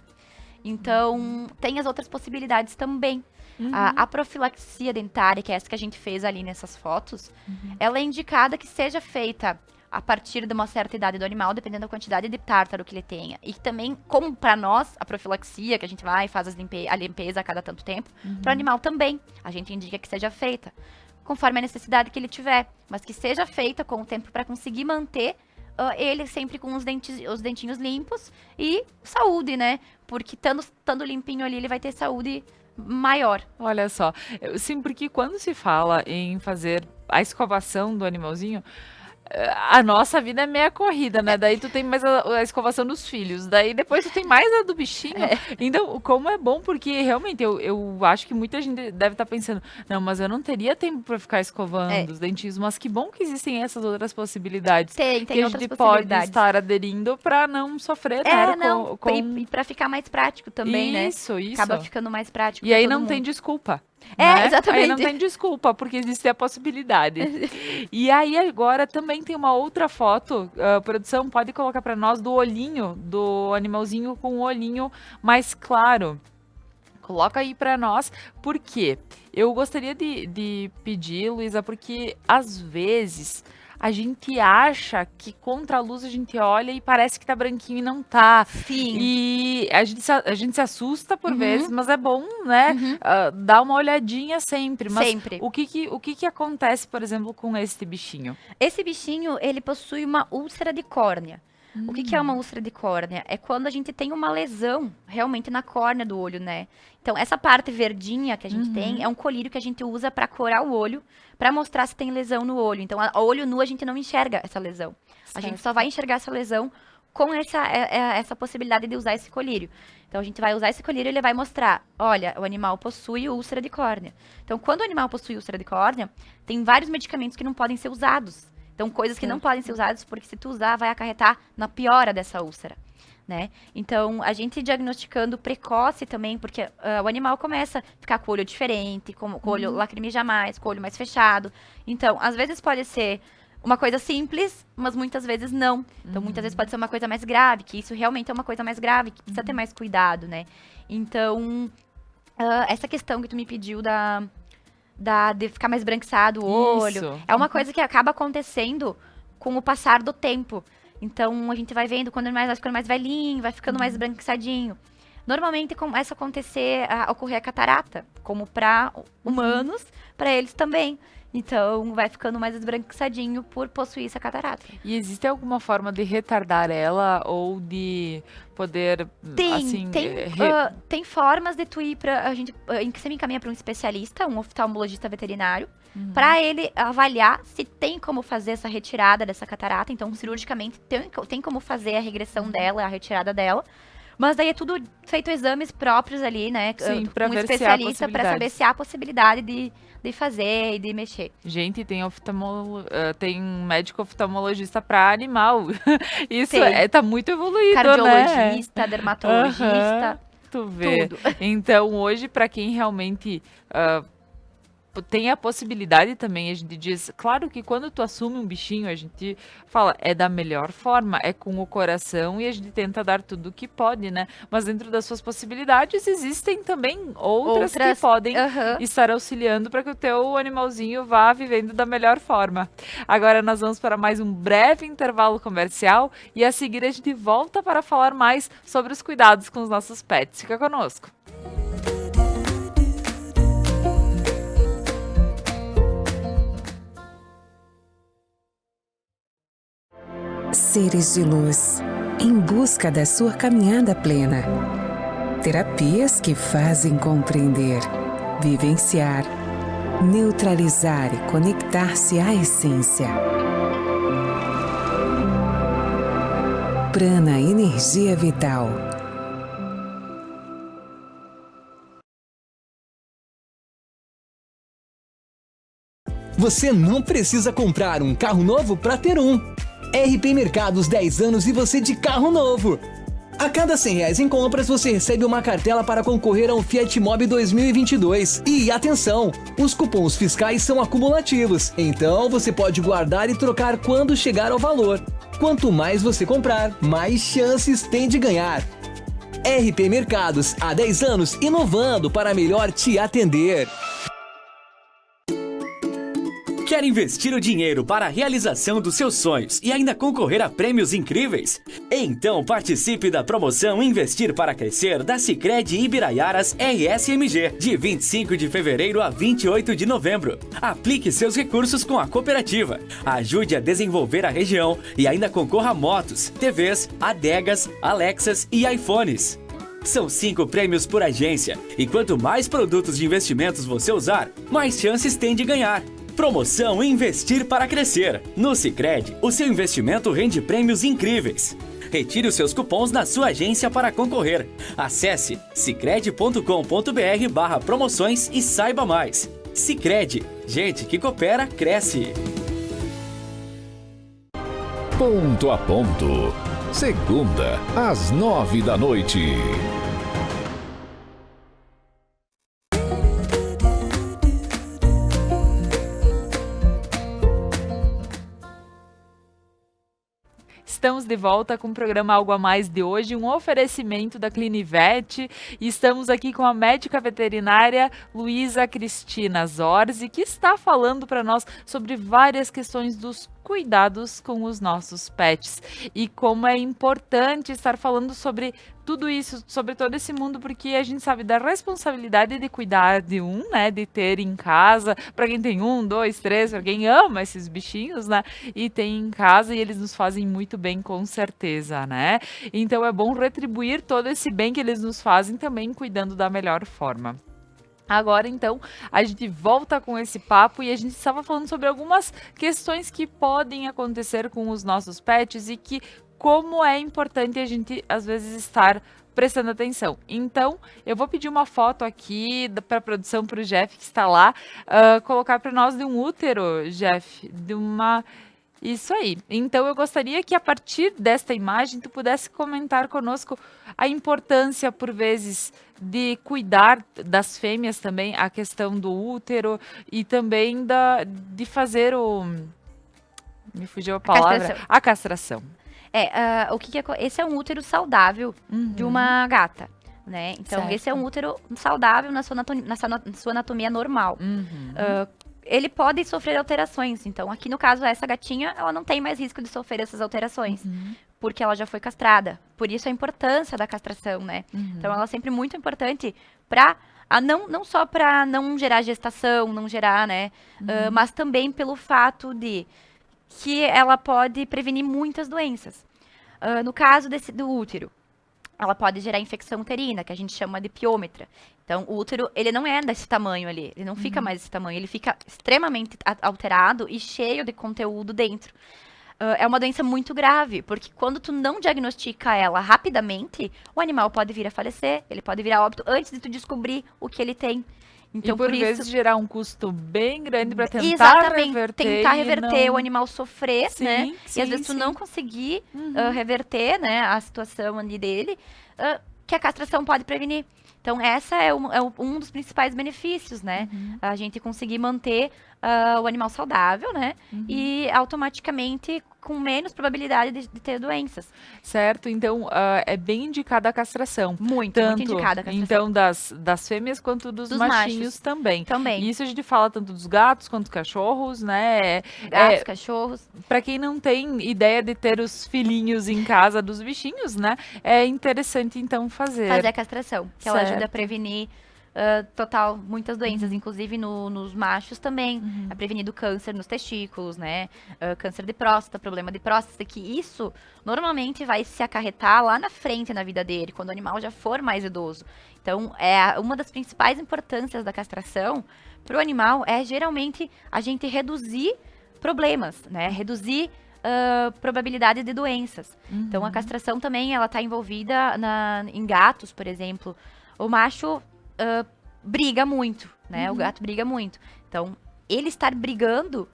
Então, tem as outras possibilidades também. A profilaxia dentária, que é essa que a gente fez ali nessas fotos, ela é indicada que seja feita a partir de uma certa idade do animal, dependendo da quantidade de tártaro que ele tenha. E também, como para nós, a profilaxia, que a gente vai e faz a limpeza a cada tanto tempo, para o animal também, a gente indica que seja feita, conforme a necessidade que ele tiver, mas que seja feita com o tempo para conseguir manter ele sempre com os dentinhos limpos e saúde, né? Porque estando limpinho ali, ele vai ter saúde maior. Olha só. Sim, porque quando se fala em fazer a escovação do animalzinho, a nossa vida é meia corrida, né? Daí tu tem mais a escovação dos filhos, daí depois tu tem mais a do bichinho. Então, como é bom, porque realmente eu acho que muita gente deve estar pensando, não, mas eu não teria tempo pra ficar escovando os dentinhos, mas que bom que existem essas outras possibilidades. Tem que a outras gente pode possibilidades. estar aderindo pra não sofrer, né? E pra ficar mais prático também, né? Isso. Acaba ficando mais prático E pra aí todo não mundo. tem desculpa. né? Exatamente. Aí não tem desculpa, porque existe a possibilidade. E aí agora também tem uma outra foto, produção, pode colocar para nós, do olhinho, do animalzinho com o olhinho mais claro. Coloca aí para nós, por quê? Eu gostaria de pedir, Luísa, porque às vezes a gente acha que contra a luz a gente olha e parece que tá branquinho e não tá. Sim. E a gente se assusta por vezes, mas é bom, né? Dar uma olhadinha sempre. Mas Sempre. o que acontece, por exemplo, com este bichinho? Esse bichinho, ele possui uma úlcera de córnea. O que é uma úlcera de córnea? É quando a gente tem uma lesão realmente na córnea do olho, né? Então, essa parte verdinha que a gente tem é um colírio que a gente usa para corar o olho, para mostrar se tem lesão no olho. Então, a olho nu a gente não enxerga essa lesão. A gente só vai enxergar essa lesão com essa possibilidade de usar esse colírio. Então, a gente vai usar esse colírio e ele vai mostrar, olha, o animal possui úlcera de córnea. Então, quando o animal possui úlcera de córnea, tem vários medicamentos que não podem ser usados. Então, coisas que não podem ser usadas, porque se tu usar, vai acarretar na piora dessa úlcera, né? Então, a gente diagnosticando precoce também, porque o animal começa a ficar com o olho diferente, com o olho lacrimeja mais, com o olho mais fechado. Então, às vezes pode ser uma coisa simples, mas muitas vezes não. Então, muitas vezes pode ser uma coisa mais grave, que isso realmente é uma coisa mais grave, que precisa ter mais cuidado, né? Então, essa questão que tu me pediu de ficar mais branquiçado o olho. Isso. É uma coisa que acaba acontecendo com o passar do tempo. Então, a gente vai vendo quando vai ficando mais velhinho, vai ficando mais branquiçadinho. Normalmente, começa a acontecer, a ocorrer a catarata, como para humanos, para eles também. Então, vai ficando mais esbranquiçadinho por possuir essa catarata. E existe alguma forma de retardar ela ou de poder, assim... Tem formas de tu ir pra... Você me encaminha para um especialista, um oftalmologista veterinário, para ele avaliar se tem como fazer essa retirada dessa catarata. Então, cirurgicamente, tem como fazer a regressão dela, a retirada dela. Mas daí é tudo feito exames próprios ali, né? Sim, com um especialista para saber se há possibilidade de fazer e de mexer. Gente, tem um médico oftalmologista para animal. Isso tá muito evoluído, Cardiologista, né? dermatologista, Tu vê. tudo. Então, hoje, para quem realmente tem a possibilidade também, a gente diz, claro que quando tu assume um bichinho, a gente fala, é da melhor forma, é com o coração e a gente tenta dar tudo o que pode, né? Mas dentro das suas possibilidades, existem também outras que podem estar auxiliando para que o teu animalzinho vá vivendo da melhor forma. Agora nós vamos para mais um breve intervalo comercial e a seguir a gente volta para falar mais sobre os cuidados com os nossos pets. Fica conosco. Seres de luz, em busca da sua caminhada plena. Terapias que fazem compreender, vivenciar, neutralizar e conectar-se à essência. Prana Energia Vital. Você não precisa comprar um carro novo para ter um. RP Mercados 10 anos e você de carro novo. A cada R$100 em compras, você recebe uma cartela para concorrer a um Fiat Mobi 2022. E atenção, os cupons fiscais são acumulativos, então você pode guardar e trocar quando chegar ao valor. Quanto mais você comprar, mais chances tem de ganhar. RP Mercados, há 10 anos, inovando para melhor te atender. Quer investir o dinheiro para a realização dos seus sonhos e ainda concorrer a prêmios incríveis? Então participe da promoção Investir para Crescer da Sicredi Ibiraiaras RSMG, de 25 de fevereiro a 28 de novembro. Aplique seus recursos com a cooperativa, ajude a desenvolver a região e ainda concorra a motos, TVs, adegas, Alexas e iPhones. São 5 prêmios por agência e quanto mais produtos de investimentos você usar, mais chances tem de ganhar. Promoção Investir para Crescer. No Sicredi, o seu investimento rende prêmios incríveis. Retire os seus cupons na sua agência para concorrer. Acesse sicredi.com.br/promoções e saiba mais. Sicredi, gente que coopera, cresce. Ponto a Ponto. Segunda, às 9 da noite. Estamos de volta com o programa Algo a Mais de hoje, um oferecimento da Clinivete. E estamos aqui com a médica veterinária Luísa Cristina Zorzi, que está falando para nós sobre várias questões dos cuidados com os nossos pets. E como é importante estar falando sobre tudo isso, sobre todo esse mundo, porque a gente sabe da responsabilidade de cuidar de um, né, de ter em casa, para quem tem 1, 2, 3, para quem ama esses bichinhos, né, e tem em casa e eles nos fazem muito bem, com certeza, né. Então é bom retribuir todo esse bem que eles nos fazem também cuidando da melhor forma. Agora, então, a gente volta com esse papo e a gente estava falando sobre algumas questões que podem acontecer com os nossos pets e que como é importante a gente, às vezes, estar prestando atenção. Então, eu vou pedir uma foto aqui para a produção, para o Jeff, que está lá, colocar para nós de um útero, Jeff, de uma... Isso aí. Então, eu gostaria que, a partir desta imagem, tu pudesse comentar conosco a importância, por vezes, de cuidar das fêmeas também, a questão do útero e também de fazer o... Me fugiu a palavra. A castração. Esse é um útero saudável de uma gata, né? Então, Certo. esse é um útero saudável na sua anatomia normal. Ele pode sofrer alterações. Então, aqui no caso, essa gatinha, ela não tem mais risco de sofrer essas alterações, porque ela já foi castrada. Por isso a importância da castração, né? Então, ela é sempre muito importante para não só para não gerar gestação, não gerar, né? Mas também pelo fato de que ela pode prevenir muitas doenças. No caso do útero, ela pode gerar infecção uterina, que a gente chama de piômetra. Então, o útero, ele não é desse tamanho ali, ele não fica mais desse tamanho, ele fica extremamente alterado e cheio de conteúdo dentro. É uma doença muito grave, porque quando tu não diagnostica ela rapidamente, o animal pode vir a falecer, ele pode vir a óbito antes de tu descobrir o que ele tem. Então, e por por vezes isso, gerar um custo bem grande para tentar exatamente, reverter. tentar e reverter não- o animal sofrer, Sim, né? E sim, às vezes tu sim. não conseguir reverter, né, a situação ali dele, que a castração pode prevenir. Então, essa é um dos principais benefícios, né? A gente conseguir manter o animal saudável, né? E automaticamente com menos probabilidade de ter doenças. Certo? Então, é bem indicada a castração. Muito Tanto, indicada a castração. então, das fêmeas quanto dos Dos machinhos machos. também. Também. E isso a gente fala tanto dos gatos quanto dos cachorros, né? Gatos, cachorros. Para quem não tem ideia de ter os filhinhos em casa dos bichinhos, né? É interessante, então, fazer. Fazer a castração, que ela ajuda a Certo. prevenir muitas doenças, inclusive nos machos também, a prevenir do câncer nos testículos, né, câncer de próstata, problema de próstata, que isso normalmente vai se acarretar lá na frente na vida dele, quando o animal já for mais idoso. Então, uma das principais importâncias da castração para o animal é geralmente a gente reduzir problemas, né, reduzir probabilidade de doenças. Então, a castração também, ela está envolvida em gatos, por exemplo. O macho briga muito, né? O gato briga muito. Então, ele estar brigando,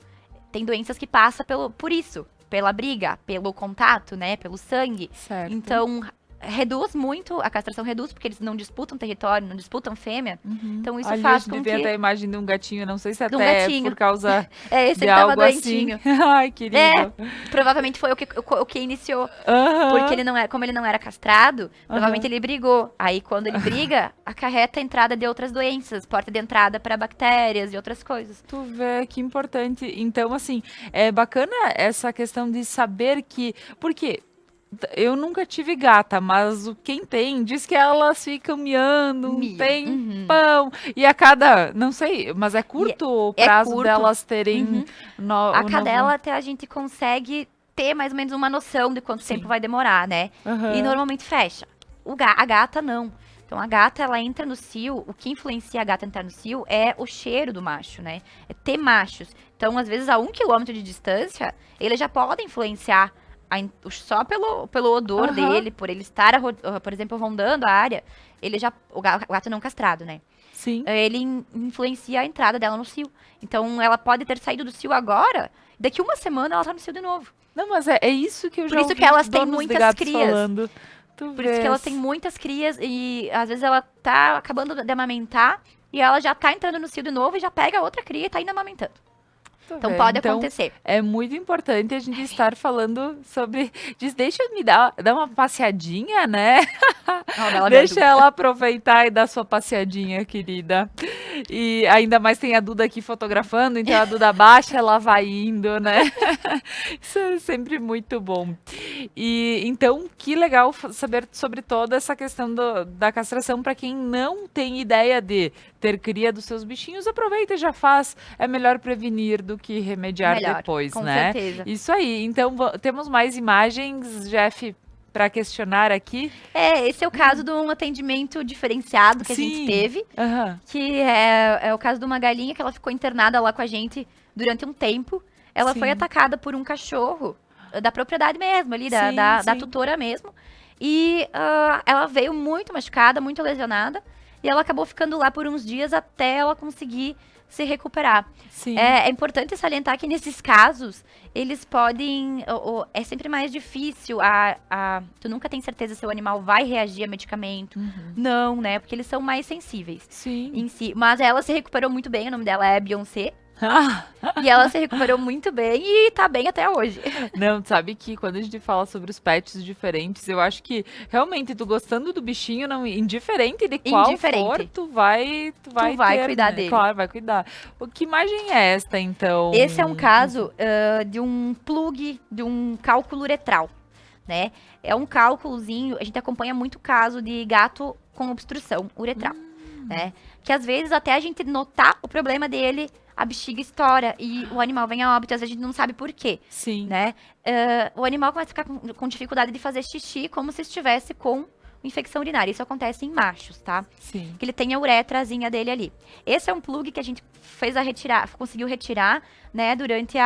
tem doenças que passam por isso, pela briga, pelo contato, né? Pelo sangue. Certo. Então, reduz muito, a castração reduz, porque eles não disputam território, não disputam fêmea. Então, isso Ali faz a com gente que... vê até a imagem de um gatinho, não sei se De um até gatinho. por causa esse de ele tava algo assim. doentinho. Ai, querido. Provavelmente foi o que iniciou. Aham. Porque como ele não era castrado, provavelmente ele brigou. Aí, quando ele briga, acarreta a entrada de outras doenças, porta de entrada para bactérias e outras coisas. Tu vê que importante. Então, assim, é bacana essa questão de saber que... Porque eu nunca tive gata, mas quem tem diz que elas ficam miando um Miam. tempão. E a cada... Não sei, mas é curto o é prazo curto. delas terem... A cadela até a gente consegue ter mais ou menos uma noção de quanto tempo vai demorar, né? Aham. E normalmente fecha. A gata não. Então, a gata, ela entra no cio, o que influencia a gata entrar no cio é o cheiro do macho, né? É ter machos. Então, às vezes, a 1 quilômetro de distância, ele já pode influenciar só pelo odor dele, por ele estar, por exemplo, rondando a área, o gato não castrado, né? Sim. Ele influencia a entrada dela no cio. Então, ela pode ter saído do cio agora, daqui uma semana ela tá no cio de novo. Não, mas é isso que eu Por já isso ouvi que elas têm donos de muitas gatos crias. falando. Tu Por isso que elas vês. têm muitas crias e, às vezes, ela tá acabando de amamentar e ela já tá entrando no cio de novo e já pega outra cria e tá indo amamentando. Então ver. pode acontecer. É muito importante a gente estar falando sobre. Deixa eu me dar uma passeadinha, né? Deixa ela aproveitar e dar sua passeadinha, querida. E ainda mais tem a Duda aqui fotografando, então a Duda baixa, ela vai indo, né? Isso é sempre muito bom. E então, que legal saber sobre toda essa questão da castração. Para quem não tem ideia de ter cria dos seus bichinhos, aproveita e já faz. É melhor prevenir do que remediar depois, com né? certeza. Isso aí. Então, temos mais imagens, Jeff, para questionar aqui? Esse é o caso de um atendimento diferenciado que a gente teve, que é o caso de uma galinha que ela ficou internada lá com a gente durante um tempo. Ela foi atacada por um cachorro da propriedade mesmo, ali, da tutora mesmo. E ela veio muito machucada, muito lesionada, e ela acabou ficando lá por uns dias até ela conseguir se recuperar. É importante salientar que nesses casos, eles podem... é sempre mais difícil. Tu nunca tem certeza se o animal vai reagir a medicamento. Não, né? Porque eles são mais sensíveis em si. Mas ela se recuperou muito bem, o nome dela é Beyoncé. E ela se recuperou muito bem e tá bem até hoje. Não, sabe que quando a gente fala sobre os pets diferentes, eu acho que realmente tu gostando do bichinho, não, indiferente de qual for, tu vai ter, cuidar dele. Claro, vai cuidar. Que imagem é esta, então? Esse é um caso de um plug, de um cálculo uretral, né? É um cálculozinho, a gente acompanha muito caso de gato com obstrução uretral, né? Que às vezes até a gente notar o problema dele, a bexiga estoura e o animal vem a óbito, às vezes a gente não sabe por quê. Né? O animal começa a ficar com dificuldade de fazer xixi, como se estivesse com infecção urinária. Isso acontece em machos, tá? Que ele tem a uretrazinha dele ali. Esse é um plug que a gente conseguiu retirar, né, durante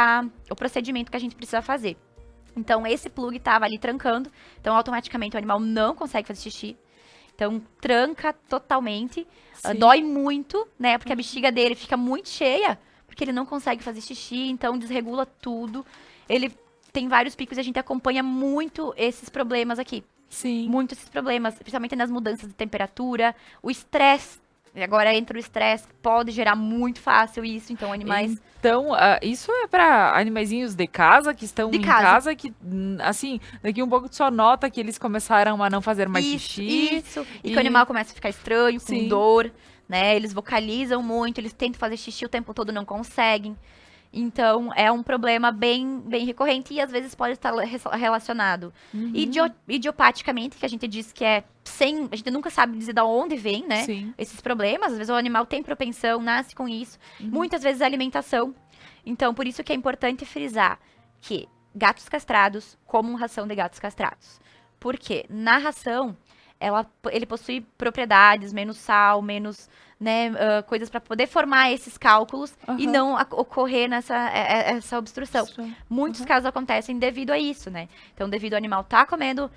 o procedimento que a gente precisa fazer. Então, esse plug estava ali trancando, então automaticamente o animal não consegue fazer xixi. Então, tranca totalmente, dói muito, né? Porque a bexiga dele fica muito cheia, porque ele não consegue fazer xixi, então desregula tudo. Ele tem vários picos e a gente acompanha muito esses problemas aqui. Muito esses problemas, principalmente nas mudanças de temperatura, o estresse. Agora entra o estresse, pode gerar muito fácil isso, então animais... Então, isso é para animaizinhos de casa, que estão em casa, que, assim, daqui um pouco tu só nota que eles começaram a não fazer mais xixi. E que o animal começa a ficar estranho, com dor, né? Eles vocalizam muito, eles tentam fazer xixi o tempo todo, não conseguem. Então, é um problema bem recorrente e às vezes pode estar relacionado idiopaticamente, que a gente diz que a gente nunca sabe dizer de onde vem, né? Esses problemas. Às vezes o animal tem propensão, nasce com isso. Muitas vezes a alimentação. Então, por isso que é importante frisar que gatos castrados comam ração de gatos castrados. Por quê? Na ração, ele possui propriedades, menos sal, menos... né, coisas para poder formar esses cálculos e não ocorrer essa obstrução. Muitos casos acontecem devido a isso, né? Então, devido ao animal estar comendo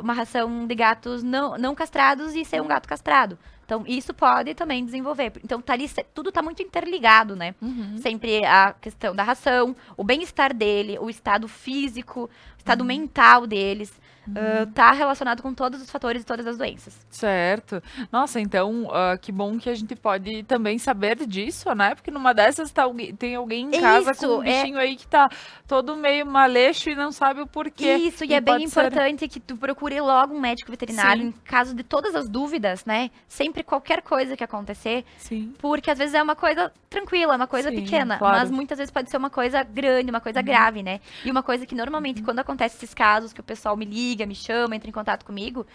uma ração de gatos não castrados e ser um gato castrado. Então, isso pode também desenvolver. Então, tudo tá muito interligado, né? Sempre a questão da ração, o bem-estar dele, o estado físico, o estado mental deles. Tá relacionado com todos os fatores e todas as doenças. Certo. Nossa, então, que bom que a gente pode também saber disso, né? Porque numa dessas tem alguém em casa com um bichinho aí que tá todo meio maleixo e não sabe o porquê. Isso, e é bem importante que tu procure logo um médico veterinário em caso de todas as dúvidas, né? Sempre qualquer coisa que acontecer. Porque às vezes é uma coisa tranquila, uma coisa pequena, mas muitas vezes pode ser uma coisa grande, uma coisa grave, né? E uma coisa que normalmente quando acontece esses casos que o pessoal me liga, me chama, entra em contato comigo,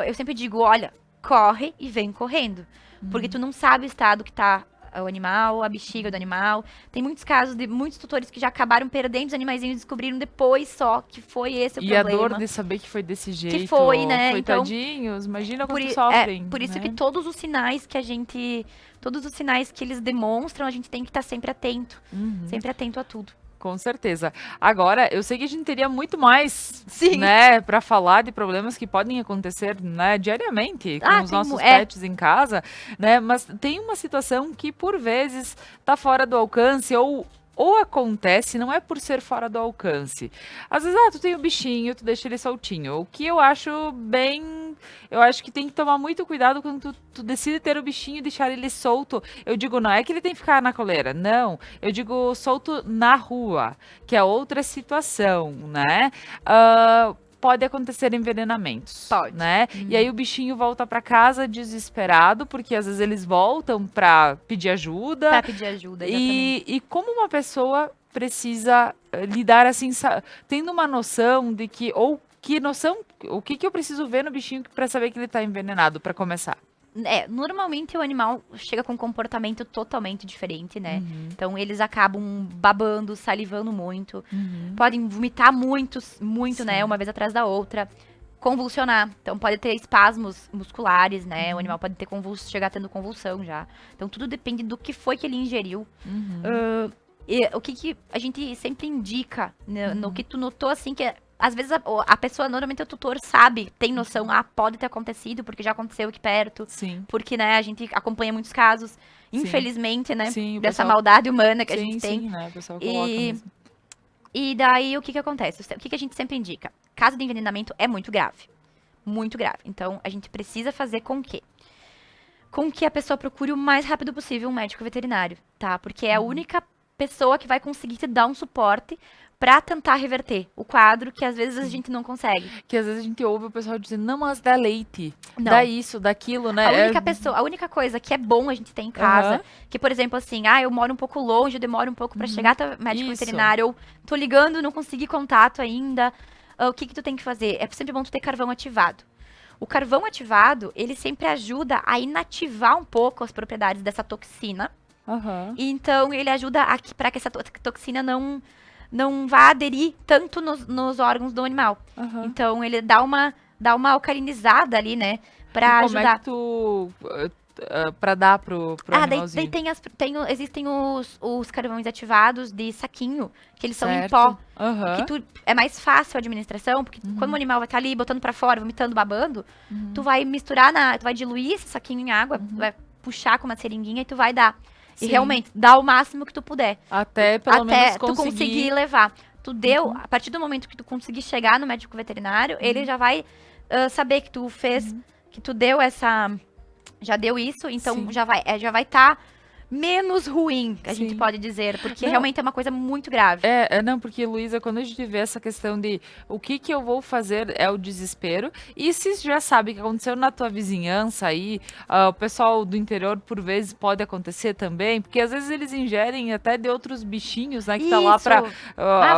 eu sempre digo, olha, corre e vem correndo. Porque tu não sabe o estado que tá o animal, a bexiga do animal. Tem muitos casos de muitos tutores que já acabaram perdendo os animaizinhos e descobriram depois só que foi esse o problema. E a dor de saber que foi desse jeito. Que foi, né? Coitadinhos, imagina quanto sofrem. Por isso que todos os sinais que eles demonstram, a gente tem que estar sempre atento. Sempre atento a tudo. Com certeza. Agora, eu sei que a gente teria muito mais, né, para falar de problemas que podem acontecer, né, diariamente com os nossos pets em casa, né, mas tem uma situação que por vezes tá fora do alcance ou ou acontece, não é por ser fora do alcance. Às vezes, tu tem o bichinho, tu deixa ele soltinho. O que eu acho bem... Eu acho que tem que tomar muito cuidado quando tu decide ter o bichinho e deixar ele solto. Eu digo, não é que ele tem que ficar na coleira, não. Eu digo solto na rua, que é outra situação, né? Pode acontecer envenenamentos. Pode. Né? E aí o bichinho volta para casa desesperado, porque às vezes eles voltam para pedir ajuda. Pra pedir ajuda, exatamente. E como uma pessoa precisa lidar assim, tendo uma noção de que, o que eu preciso ver no bichinho para saber que ele está envenenado, para começar? Normalmente o animal chega com um comportamento totalmente diferente, né? Então eles acabam babando, salivando muito, podem vomitar muito, né? Uma vez atrás da outra, convulsionar. Então pode ter espasmos musculares, né? O animal pode ter chegar tendo convulsão já. Então tudo depende do que foi que ele ingeriu. E o que a gente sempre indica, né, no que tu notou, assim, que às vezes a pessoa, normalmente o tutor sabe, tem noção, pode ter acontecido, porque já aconteceu aqui perto. Sim. Porque, né, a gente acompanha muitos casos, infelizmente, né, Sim, dessa maldade humana que a sim, gente tem. sim, né? O pessoal coloca mesmo. E daí, o que acontece? O que a gente sempre indica? Caso de envenenamento é muito grave. Muito grave. Então, a gente precisa fazer com que a pessoa procure o mais rápido possível um médico veterinário, tá? Porque é a única pessoa que vai conseguir te dar um suporte pra tentar reverter o quadro, que às vezes a gente não consegue. Que às vezes a gente ouve o pessoal dizendo, não, mas dá leite, Não. dá isso, daquilo, né? A única coisa que é bom a gente ter em casa, que, por exemplo, assim, eu moro um pouco longe, eu demoro um pouco pra chegar até o médico Isso. veterinário, ou tô ligando, não consegui contato ainda. O que tu tem que fazer? É sempre bom tu ter carvão ativado. O carvão ativado, ele sempre ajuda a inativar um pouco as propriedades dessa toxina. E então, ele ajuda para que essa toxina não vá aderir tanto nos órgãos do animal. Então, ele dá uma alcalinizada ali, né? Pra ajudar. Como é que pra dar pro animalzinho? Daí existem os carvões ativados de saquinho, que eles são em Certo. pó. Que é mais fácil a administração, porque quando o animal vai estar ali botando pra fora, vomitando, babando, tu vai misturar, tu vai diluir esse saquinho em água, tu vai puxar com uma seringuinha e tu vai dar. Sim. E realmente, dá o máximo que tu puder. Até pelo menos tu conseguir levar. Tu deu, a partir do momento que tu conseguir chegar no médico veterinário, ele já vai saber que tu fez, que tu deu já deu isso, então Sim. já vai estar menos ruim, que a gente pode dizer, porque realmente é uma coisa muito grave. Não, porque, Luísa, quando a gente vê essa questão de o que eu vou fazer é o desespero, e se já sabe que aconteceu na tua vizinhança aí, o pessoal do interior, por vezes, pode acontecer também, porque às vezes eles ingerem até de outros bichinhos, né, que tá lá pra...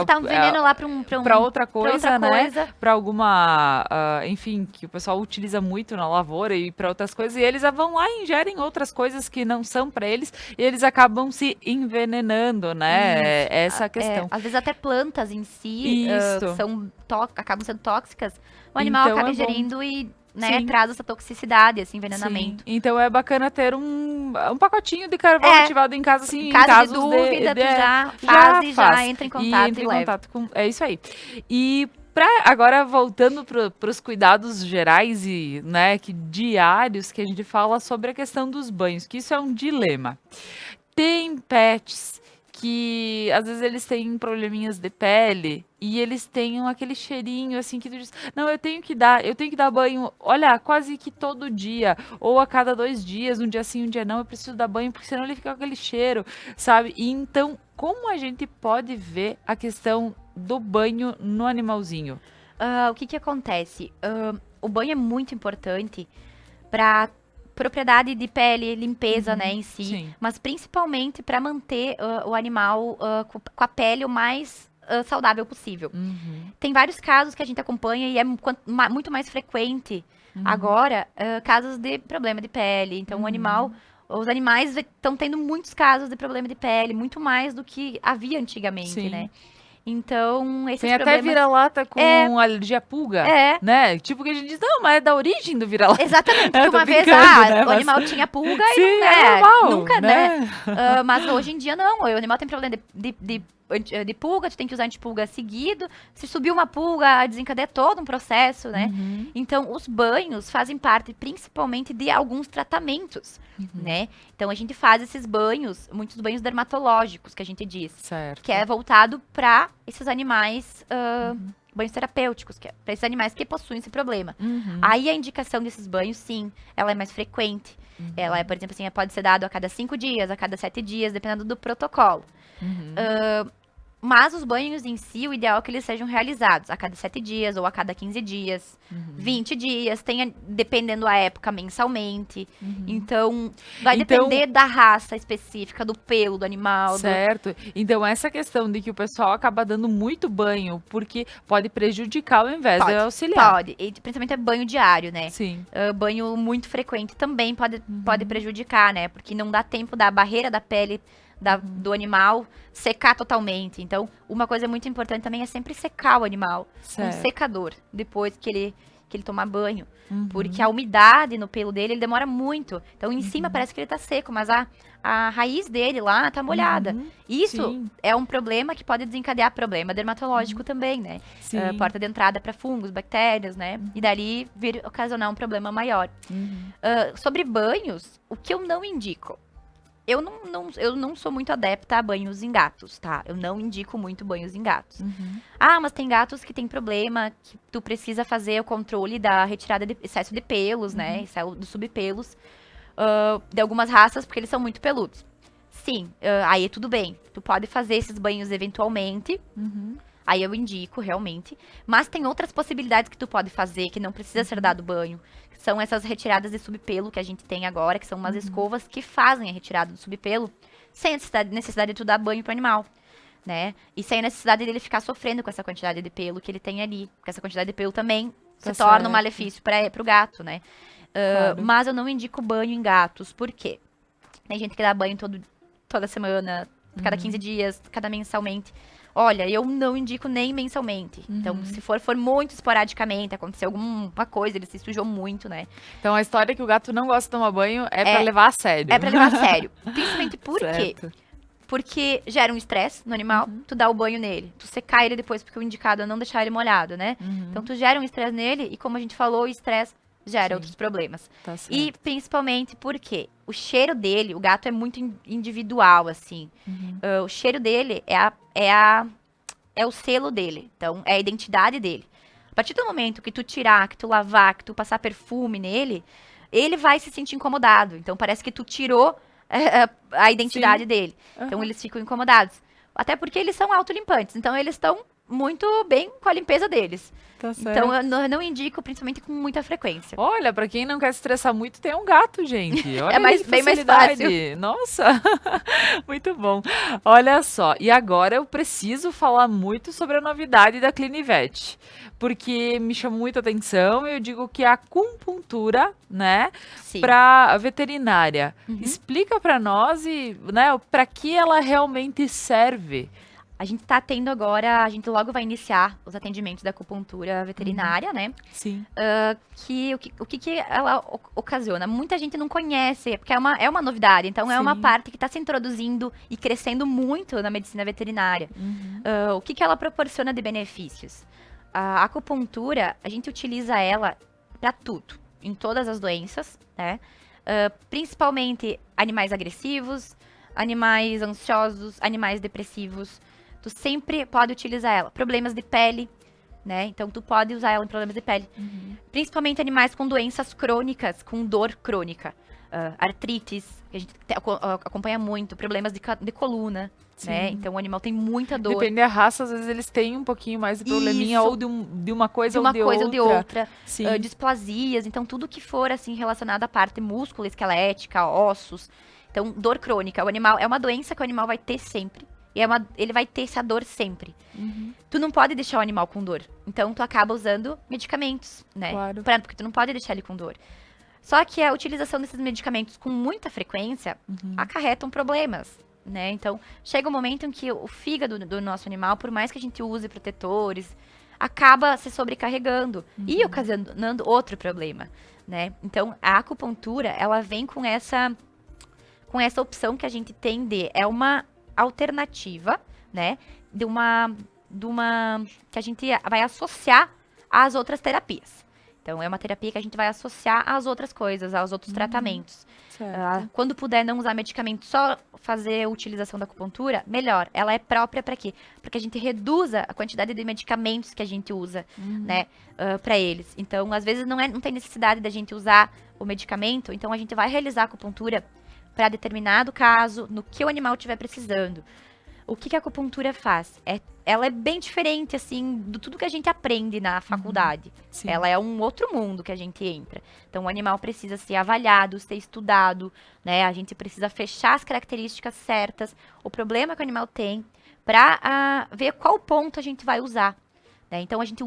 tá um veneno lá pra outra coisa, né? coisa. Pra alguma, enfim, que o pessoal utiliza muito na lavoura e pra outras coisas, e eles vão lá e ingerem outras coisas que não são pra eles, e eles acabam se envenenando, né? Essa a questão. Às vezes até plantas em si Isso. acabam sendo tóxicas, o animal Então acaba é bom. ingerindo e, né, Sim. traz essa toxicidade, esse envenenamento. Sim. Então é bacana ter um pacotinho de carvão ativado em casa, assim, Em em caso casos de dúvida, tu já faz. já entra em contato entra e em leva. contato com... É isso aí. E agora, voltando para os cuidados gerais e, né, diários, que a gente fala sobre a questão dos banhos, que isso é um dilema. Tem pets que, às vezes, eles têm probleminhas de pele e eles têm aquele cheirinho, assim, que tu diz, não, eu tenho que dar banho, olha, quase que todo dia, ou a cada 2 dias, um dia sim, um dia não, eu preciso dar banho, porque senão ele fica com aquele cheiro, sabe? E então, como a gente pode ver a questão do banho no animalzinho? O que acontece? O banho é muito importante para propriedade de pele, limpeza, né, em si, Sim. mas principalmente para manter o animal com a pele o mais saudável possível. Tem vários casos que a gente acompanha e é muito mais frequente agora casos de problema de pele. Então, os animais estão tendo muitos casos de problema de pele, muito mais do que havia antigamente, Sim. né? Então, esses Tem até problemas... vira-lata com alergia à pulga, né? Tipo que a gente diz, não, mas é da origem do vira-lata. Exatamente, porque Eu tô uma vez brincando, né, o mas- animal tinha pulga Sim, e é normal, nunca, né? Mas hoje em dia não, o animal tem problema de de pulga, tu tem que usar antipulga seguido. Se subir uma pulga, desencadeia todo um processo, né? Então, os banhos fazem parte principalmente de alguns tratamentos, né? Então, a gente faz esses banhos, muitos banhos dermatológicos, que a gente diz. Certo. Que é voltado para esses animais, banhos terapêuticos, que é para esses animais que possuem esse problema. Aí, a indicação desses banhos, sim, ela é mais frequente. Ela é, por exemplo, assim, pode ser dado a cada 5 dias, a cada 7 dias, dependendo do protocolo. Mas os banhos em si, o ideal é que eles sejam realizados a cada 7 dias ou a cada 15 dias, 20 dias, dependendo da época, mensalmente. Então, vai depender da raça específica, do pelo do animal. Certo. Então, essa questão de que o pessoal acaba dando muito banho, porque pode prejudicar ao invés de auxiliar. Pode, e principalmente é banho diário, né? Sim. Banho muito frequente também pode prejudicar, né? Porque não dá tempo da barreira da pele do animal secar totalmente. Então, uma coisa muito importante também é sempre secar o animal com um secador depois que ele tomar banho. Porque a umidade no pelo dele, ele demora muito. Então, em cima parece que ele tá seco, mas a raiz dele lá tá molhada. Isso é um problema que pode desencadear problema dermatológico também, né? Porta de entrada para fungos, bactérias, né? E dali vir ocasionar um problema maior. Sobre banhos, o que eu não indico? Eu não sou muito adepta a banhos em gatos, tá? Eu não indico muito banhos em gatos. Mas tem gatos que tem problema, que tu precisa fazer o controle da retirada de excesso de pelos, né? Excesso dos subpelos. De algumas raças, porque eles são muito peludos. Sim, aí tudo bem. Tu pode fazer esses banhos eventualmente. Aí eu indico, realmente. Mas tem outras possibilidades que tu pode fazer, que não precisa ser dado banho. São essas retiradas de subpelo que a gente tem agora, que são umas escovas que fazem a retirada do subpelo sem a necessidade de tu dar banho pro animal, né? E sem a necessidade dele ficar sofrendo com essa quantidade de pelo que ele tem ali. Porque essa quantidade de pelo também se torna um malefício pro gato, né? Mas eu não indico banho em gatos. Por quê? Tem gente que dá banho toda semana, cada 15 dias, cada mensalmente. Olha, eu não indico nem mensalmente. Então, se for muito esporadicamente, aconteceu alguma coisa, ele se sujou muito, né? Então, a história é que o gato não gosta de tomar banho é pra levar a sério. É pra levar a sério. Principalmente por quê? Porque gera um estresse no animal, tu dá o banho nele. Tu secar ele depois, porque o indicado é não deixar ele molhado, né? Então, tu gera um estresse nele e, como a gente falou, o estresse gera outros problemas. Tá certo. E, principalmente, porque o cheiro dele, o gato é muito individual, assim. O cheiro dele é o selo dele. Então, é a identidade dele. A partir do momento que tu tirar, que tu lavar, que tu passar perfume nele, ele vai se sentir incomodado. Então, parece que tu tirou a identidade dele. Então, eles ficam incomodados. Até porque eles são autolimpantes. Então, eles estão muito bem com a limpeza deles. Tá certo. Então, eu não indico, principalmente com muita frequência. Olha, pra quem não quer se estressar muito, tem um gato, gente. Olha bem mais fácil. Nossa, muito bom. Olha só, e agora eu preciso falar muito sobre a novidade da Clinivet, porque me chamou muita atenção e eu digo que a acupuntura, né, pra veterinária. Explica pra nós e, né, pra que ela realmente serve. A gente tá tendo agora, a gente logo vai iniciar os atendimentos da acupuntura veterinária, né? Sim. O que ela ocasiona? Muita gente não conhece, porque é uma novidade. Então, é uma parte que está se introduzindo e crescendo muito na medicina veterinária. O que ela proporciona de benefícios? A acupuntura, a gente utiliza ela para tudo, em todas as doenças, né? Principalmente animais agressivos, animais ansiosos, animais depressivos. Tu sempre pode utilizar ela. Problemas de pele, né? Então, tu pode usar ela em problemas de pele. Principalmente animais com doenças crônicas, com dor crônica. Artrites, que a gente acompanha muito. Problemas de coluna, né? Então, o animal tem muita dor. Depende da raça, às vezes eles têm um pouquinho mais de probleminha, ou de uma coisa ou de outra. Displasias. Então, tudo que for, assim, relacionado à parte músculo, esquelética, ossos. Então, dor crônica. O animal é uma doença que o animal vai ter sempre. E ele vai ter essa dor sempre. Tu não pode deixar o animal com dor. Então, tu acaba usando medicamentos, né? Claro. Porque tu não pode deixar ele com dor. Só que a utilização desses medicamentos com muita frequência acarretam problemas, né? Então, chega um momento em que o fígado do nosso animal, por mais que a gente use protetores, acaba se sobrecarregando e ocasionando outro problema, né? Então, a acupuntura, ela vem com essa opção que a gente tem é uma alternativa né? De uma que a gente vai associar às outras terapias. Então, é uma terapia que a gente vai associar às outras coisas, aos outros tratamentos. Quando puder não usar medicamento, só fazer a utilização da acupuntura, melhor. Ela é própria para quê? Para que a gente reduza a quantidade de medicamentos que a gente usa, né, para eles. Então, às vezes, não tem necessidade da gente usar o medicamento, então a gente vai realizar a acupuntura para determinado caso, no que o animal estiver precisando. O que a acupuntura faz? Ela é bem diferente, assim, de tudo que a gente aprende na faculdade. Sim. Ela é um outro mundo que a gente entra. Então, o animal precisa ser avaliado, ser estudado, né? A gente precisa fechar as características certas, o problema que o animal tem, para ver qual ponto a gente vai usar, né? Então, a gente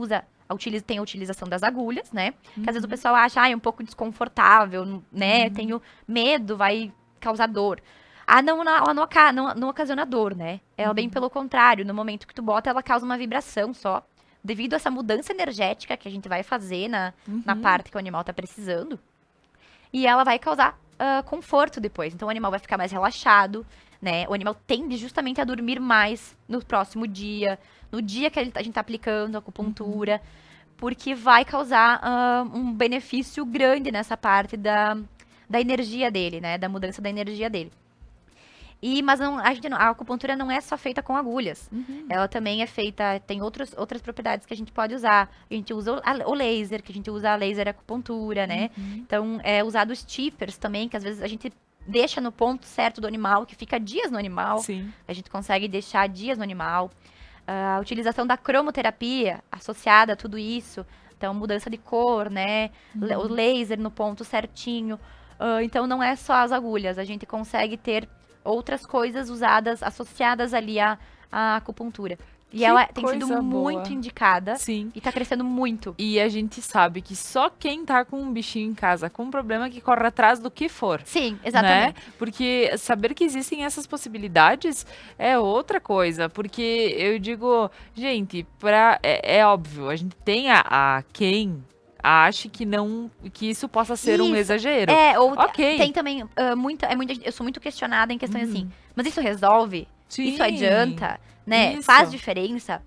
tem a utilização das agulhas, né? Que às vezes o pessoal acha, é um pouco desconfortável, né? Tenho medo, vai causar dor. Ela não ocasiona dor, né? Ela bem pelo contrário, no momento que tu bota, ela causa uma vibração só. Devido a essa mudança energética que a gente vai fazer na parte que o animal tá precisando. E ela vai causar conforto depois. Então o animal vai ficar mais relaxado, né? O animal tende justamente a dormir mais no próximo dia, no dia que a gente tá aplicando a acupuntura, porque vai causar um benefício grande nessa parte da energia dele, né? Da mudança da energia dele. Mas a acupuntura não é só feita com agulhas. Ela também é feita, tem outras propriedades que a gente pode usar. A gente usa o laser, que a gente usa a laser acupuntura, né? Então, é usado os tippers também, que às vezes a gente deixa no ponto certo do animal, que fica dias no animal. Sim. A gente consegue deixar dias no animal. A utilização da cromoterapia associada a tudo isso. Então, mudança de cor, né? O laser no ponto certinho. Então, não é só as agulhas. A gente consegue ter outras coisas usadas, associadas ali à acupuntura. E ela tem sido muito indicada. Sim. E tá crescendo muito. E a gente sabe que só quem tá com um bichinho em casa com um problema que corre atrás do que for. Sim, exatamente. Né? Porque saber que existem essas possibilidades é outra coisa. Porque eu digo, gente, é óbvio, a gente tem quem ache que isso possa ser um exagero. Ok. Tem também eu sou muito questionada em questões assim, mas isso resolve? Sim. Isso adianta? Né? Isso. Faz diferença?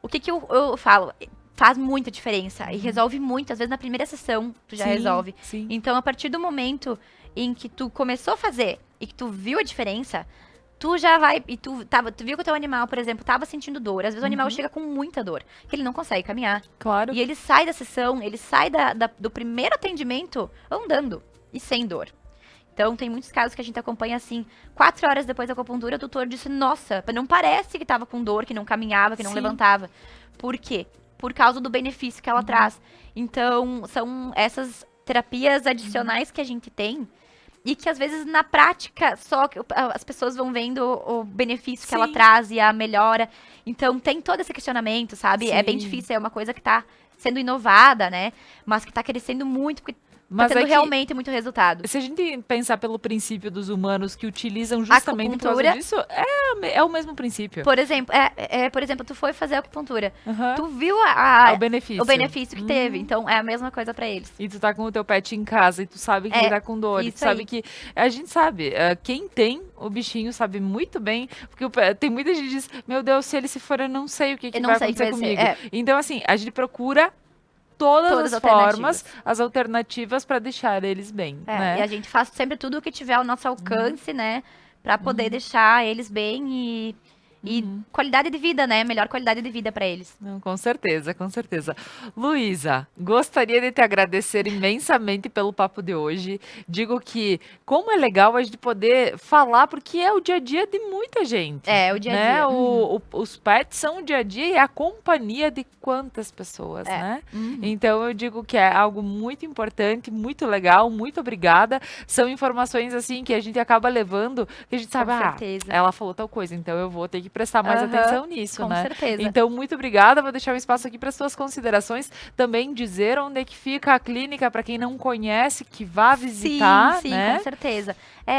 O que eu falo? Faz muita diferença e resolve muito. Às vezes na primeira sessão tu já resolve. Sim. Então, a partir do momento em que tu começou a fazer e que tu viu a diferença, tu já vai, e tu viu que o teu animal, por exemplo, tava sentindo dor. Às vezes o animal chega com muita dor, que ele não consegue caminhar. Claro. E ele sai da sessão, ele sai do primeiro atendimento andando e sem dor. Então, tem muitos casos que a gente acompanha assim, 4 horas depois da acupuntura, o tutor disse, nossa, não parece que tava com dor, que não caminhava, que não levantava. Por quê? Por causa do benefício que ela traz. Então, são essas terapias adicionais que a gente tem, e que às vezes na prática só as pessoas vão vendo o benefício que ela traz e a melhora. Então tem todo esse questionamento, sabe? É bem difícil, é uma coisa que tá sendo inovada, né? Mas que tá crescendo muito, porque tá tendo realmente muito resultado. Se a gente pensar pelo princípio dos humanos que utilizam justamente por causa disso, é o mesmo princípio. Por exemplo, por exemplo, tu foi fazer acupuntura. Tu viu o benefício que teve. Então, é a mesma coisa pra eles. E tu tá com o teu pet em casa e tu sabe que ele tá com dor. E tu sabe que... A gente sabe, quem tem o bichinho sabe muito bem, porque tem muita gente que diz, meu Deus, se ele se for, eu não sei o que vai acontecer comigo. Então, assim, a gente procura todas as formas, as alternativas para deixar eles bem, né? E a gente faz sempre tudo o que tiver ao nosso alcance, né? Pra poder deixar eles bem e qualidade de vida, né? Melhor qualidade de vida para eles. Não, com certeza, com certeza. Luísa, gostaria de te agradecer imensamente pelo papo de hoje. Digo que como é legal a gente poder falar, porque é o dia a dia de muita gente. É o dia a dia. Os pets são o dia a dia e a companhia de quantas pessoas, né? Então eu digo que é algo muito importante, muito legal, muito obrigada. São informações assim que a gente acaba levando, que a gente sabe, ela falou tal coisa, então eu vou ter que prestar mais atenção nisso, né? Com certeza. Então, muito obrigada. Vou deixar um espaço aqui para as suas considerações. Também dizer onde é que fica a clínica, para quem não conhece, que vá visitar, sim, né? Com certeza.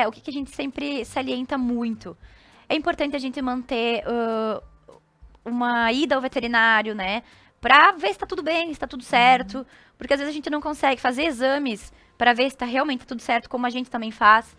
O que a gente sempre salienta muito. É importante a gente manter uma ida ao veterinário, né? Pra ver se tá tudo bem, se tá tudo certo. Porque às vezes a gente não consegue fazer exames para ver se tá realmente tudo certo, como a gente também faz.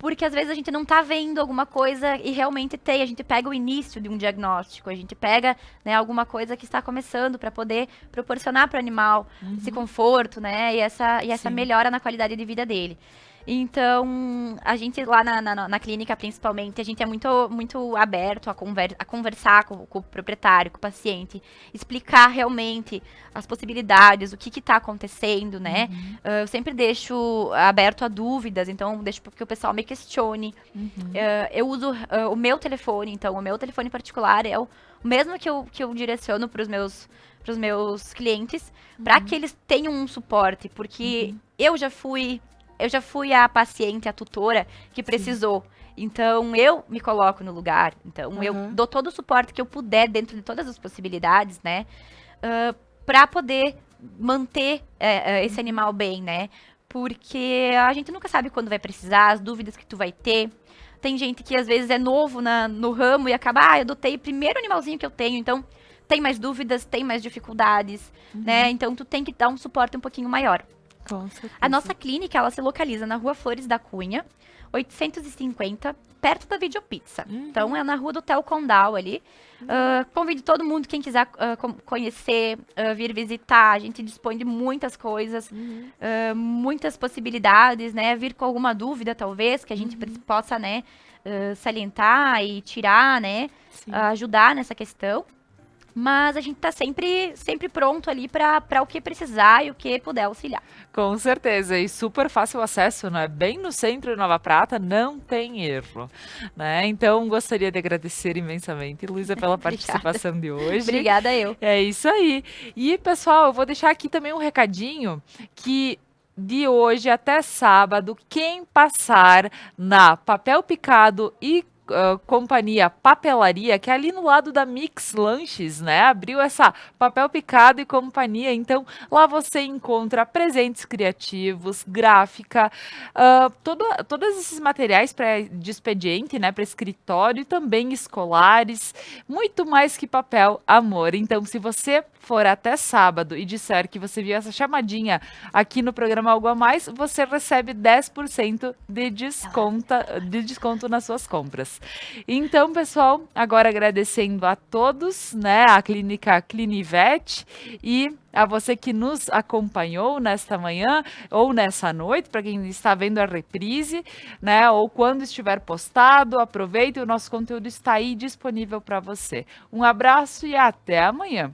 porque às vezes a gente não tá vendo alguma coisa e realmente tem. A gente pega o início de um diagnóstico, a gente pega, né, alguma coisa que está começando para poder proporcionar para o animal esse conforto, né, e essa melhora na qualidade de vida dele. Então, a gente lá na clínica, principalmente, a gente é muito aberto a conversar com o proprietário, com o paciente, explicar realmente as possibilidades, o que está acontecendo, né? Eu sempre deixo aberto a dúvidas, então deixo que o pessoal me questione. Eu uso o meu telefone, então o meu telefone particular é o mesmo que eu direciono para os meus clientes, para que eles tenham um suporte, porque eu já fui a paciente, a tutora que precisou. Então, eu me coloco no lugar. Então, eu dou todo o suporte que eu puder dentro de todas as possibilidades, né? Pra poder manter esse animal bem, né? Porque a gente nunca sabe quando vai precisar, as dúvidas que tu vai ter. Tem gente que, às vezes, é novo no ramo e acaba, eu adotei o primeiro animalzinho que eu tenho, então tem mais dúvidas, tem mais dificuldades, né? Então, tu tem que dar um suporte um pouquinho maior. Com certeza. A nossa clínica, ela se localiza na Rua Flores da Cunha, 850, perto da Videopizza. Então, é na Rua do Hotel Condal ali. Convido todo mundo, quem quiser conhecer, vir visitar. A gente dispõe de muitas coisas, muitas possibilidades, né? Vir com alguma dúvida, talvez, que a gente possa, né, salientar e tirar, né? Ajudar nessa questão. Mas a gente tá sempre pronto ali para o que precisar e o que puder auxiliar. Com certeza, e super fácil acesso, né? Bem no centro de Nova Prata, não tem erro, né? Então, gostaria de agradecer imensamente, Luísa, pela participação de hoje. Obrigada eu. É isso aí. E, pessoal, eu vou deixar aqui também um recadinho que de hoje até sábado, quem passar na Papel Picado e companhia Papelaria, que é ali no lado da Mix Lanches, né? Abriu essa Papel Picado e companhia, então lá você encontra presentes criativos, gráfica, todos esses materiais de expediente, né? Para escritório e também escolares, muito mais que papel, amor. Então, se você for até sábado e disser que você viu essa chamadinha aqui no programa Algo a Mais, você recebe 10% de desconto nas suas compras. Então, pessoal, agora agradecendo a todos, né, a clínica Clinivet e a você que nos acompanhou nesta manhã ou nessa noite, para quem está vendo a reprise, né, ou quando estiver postado, aproveite, o nosso conteúdo está aí disponível para você. Um abraço e até amanhã.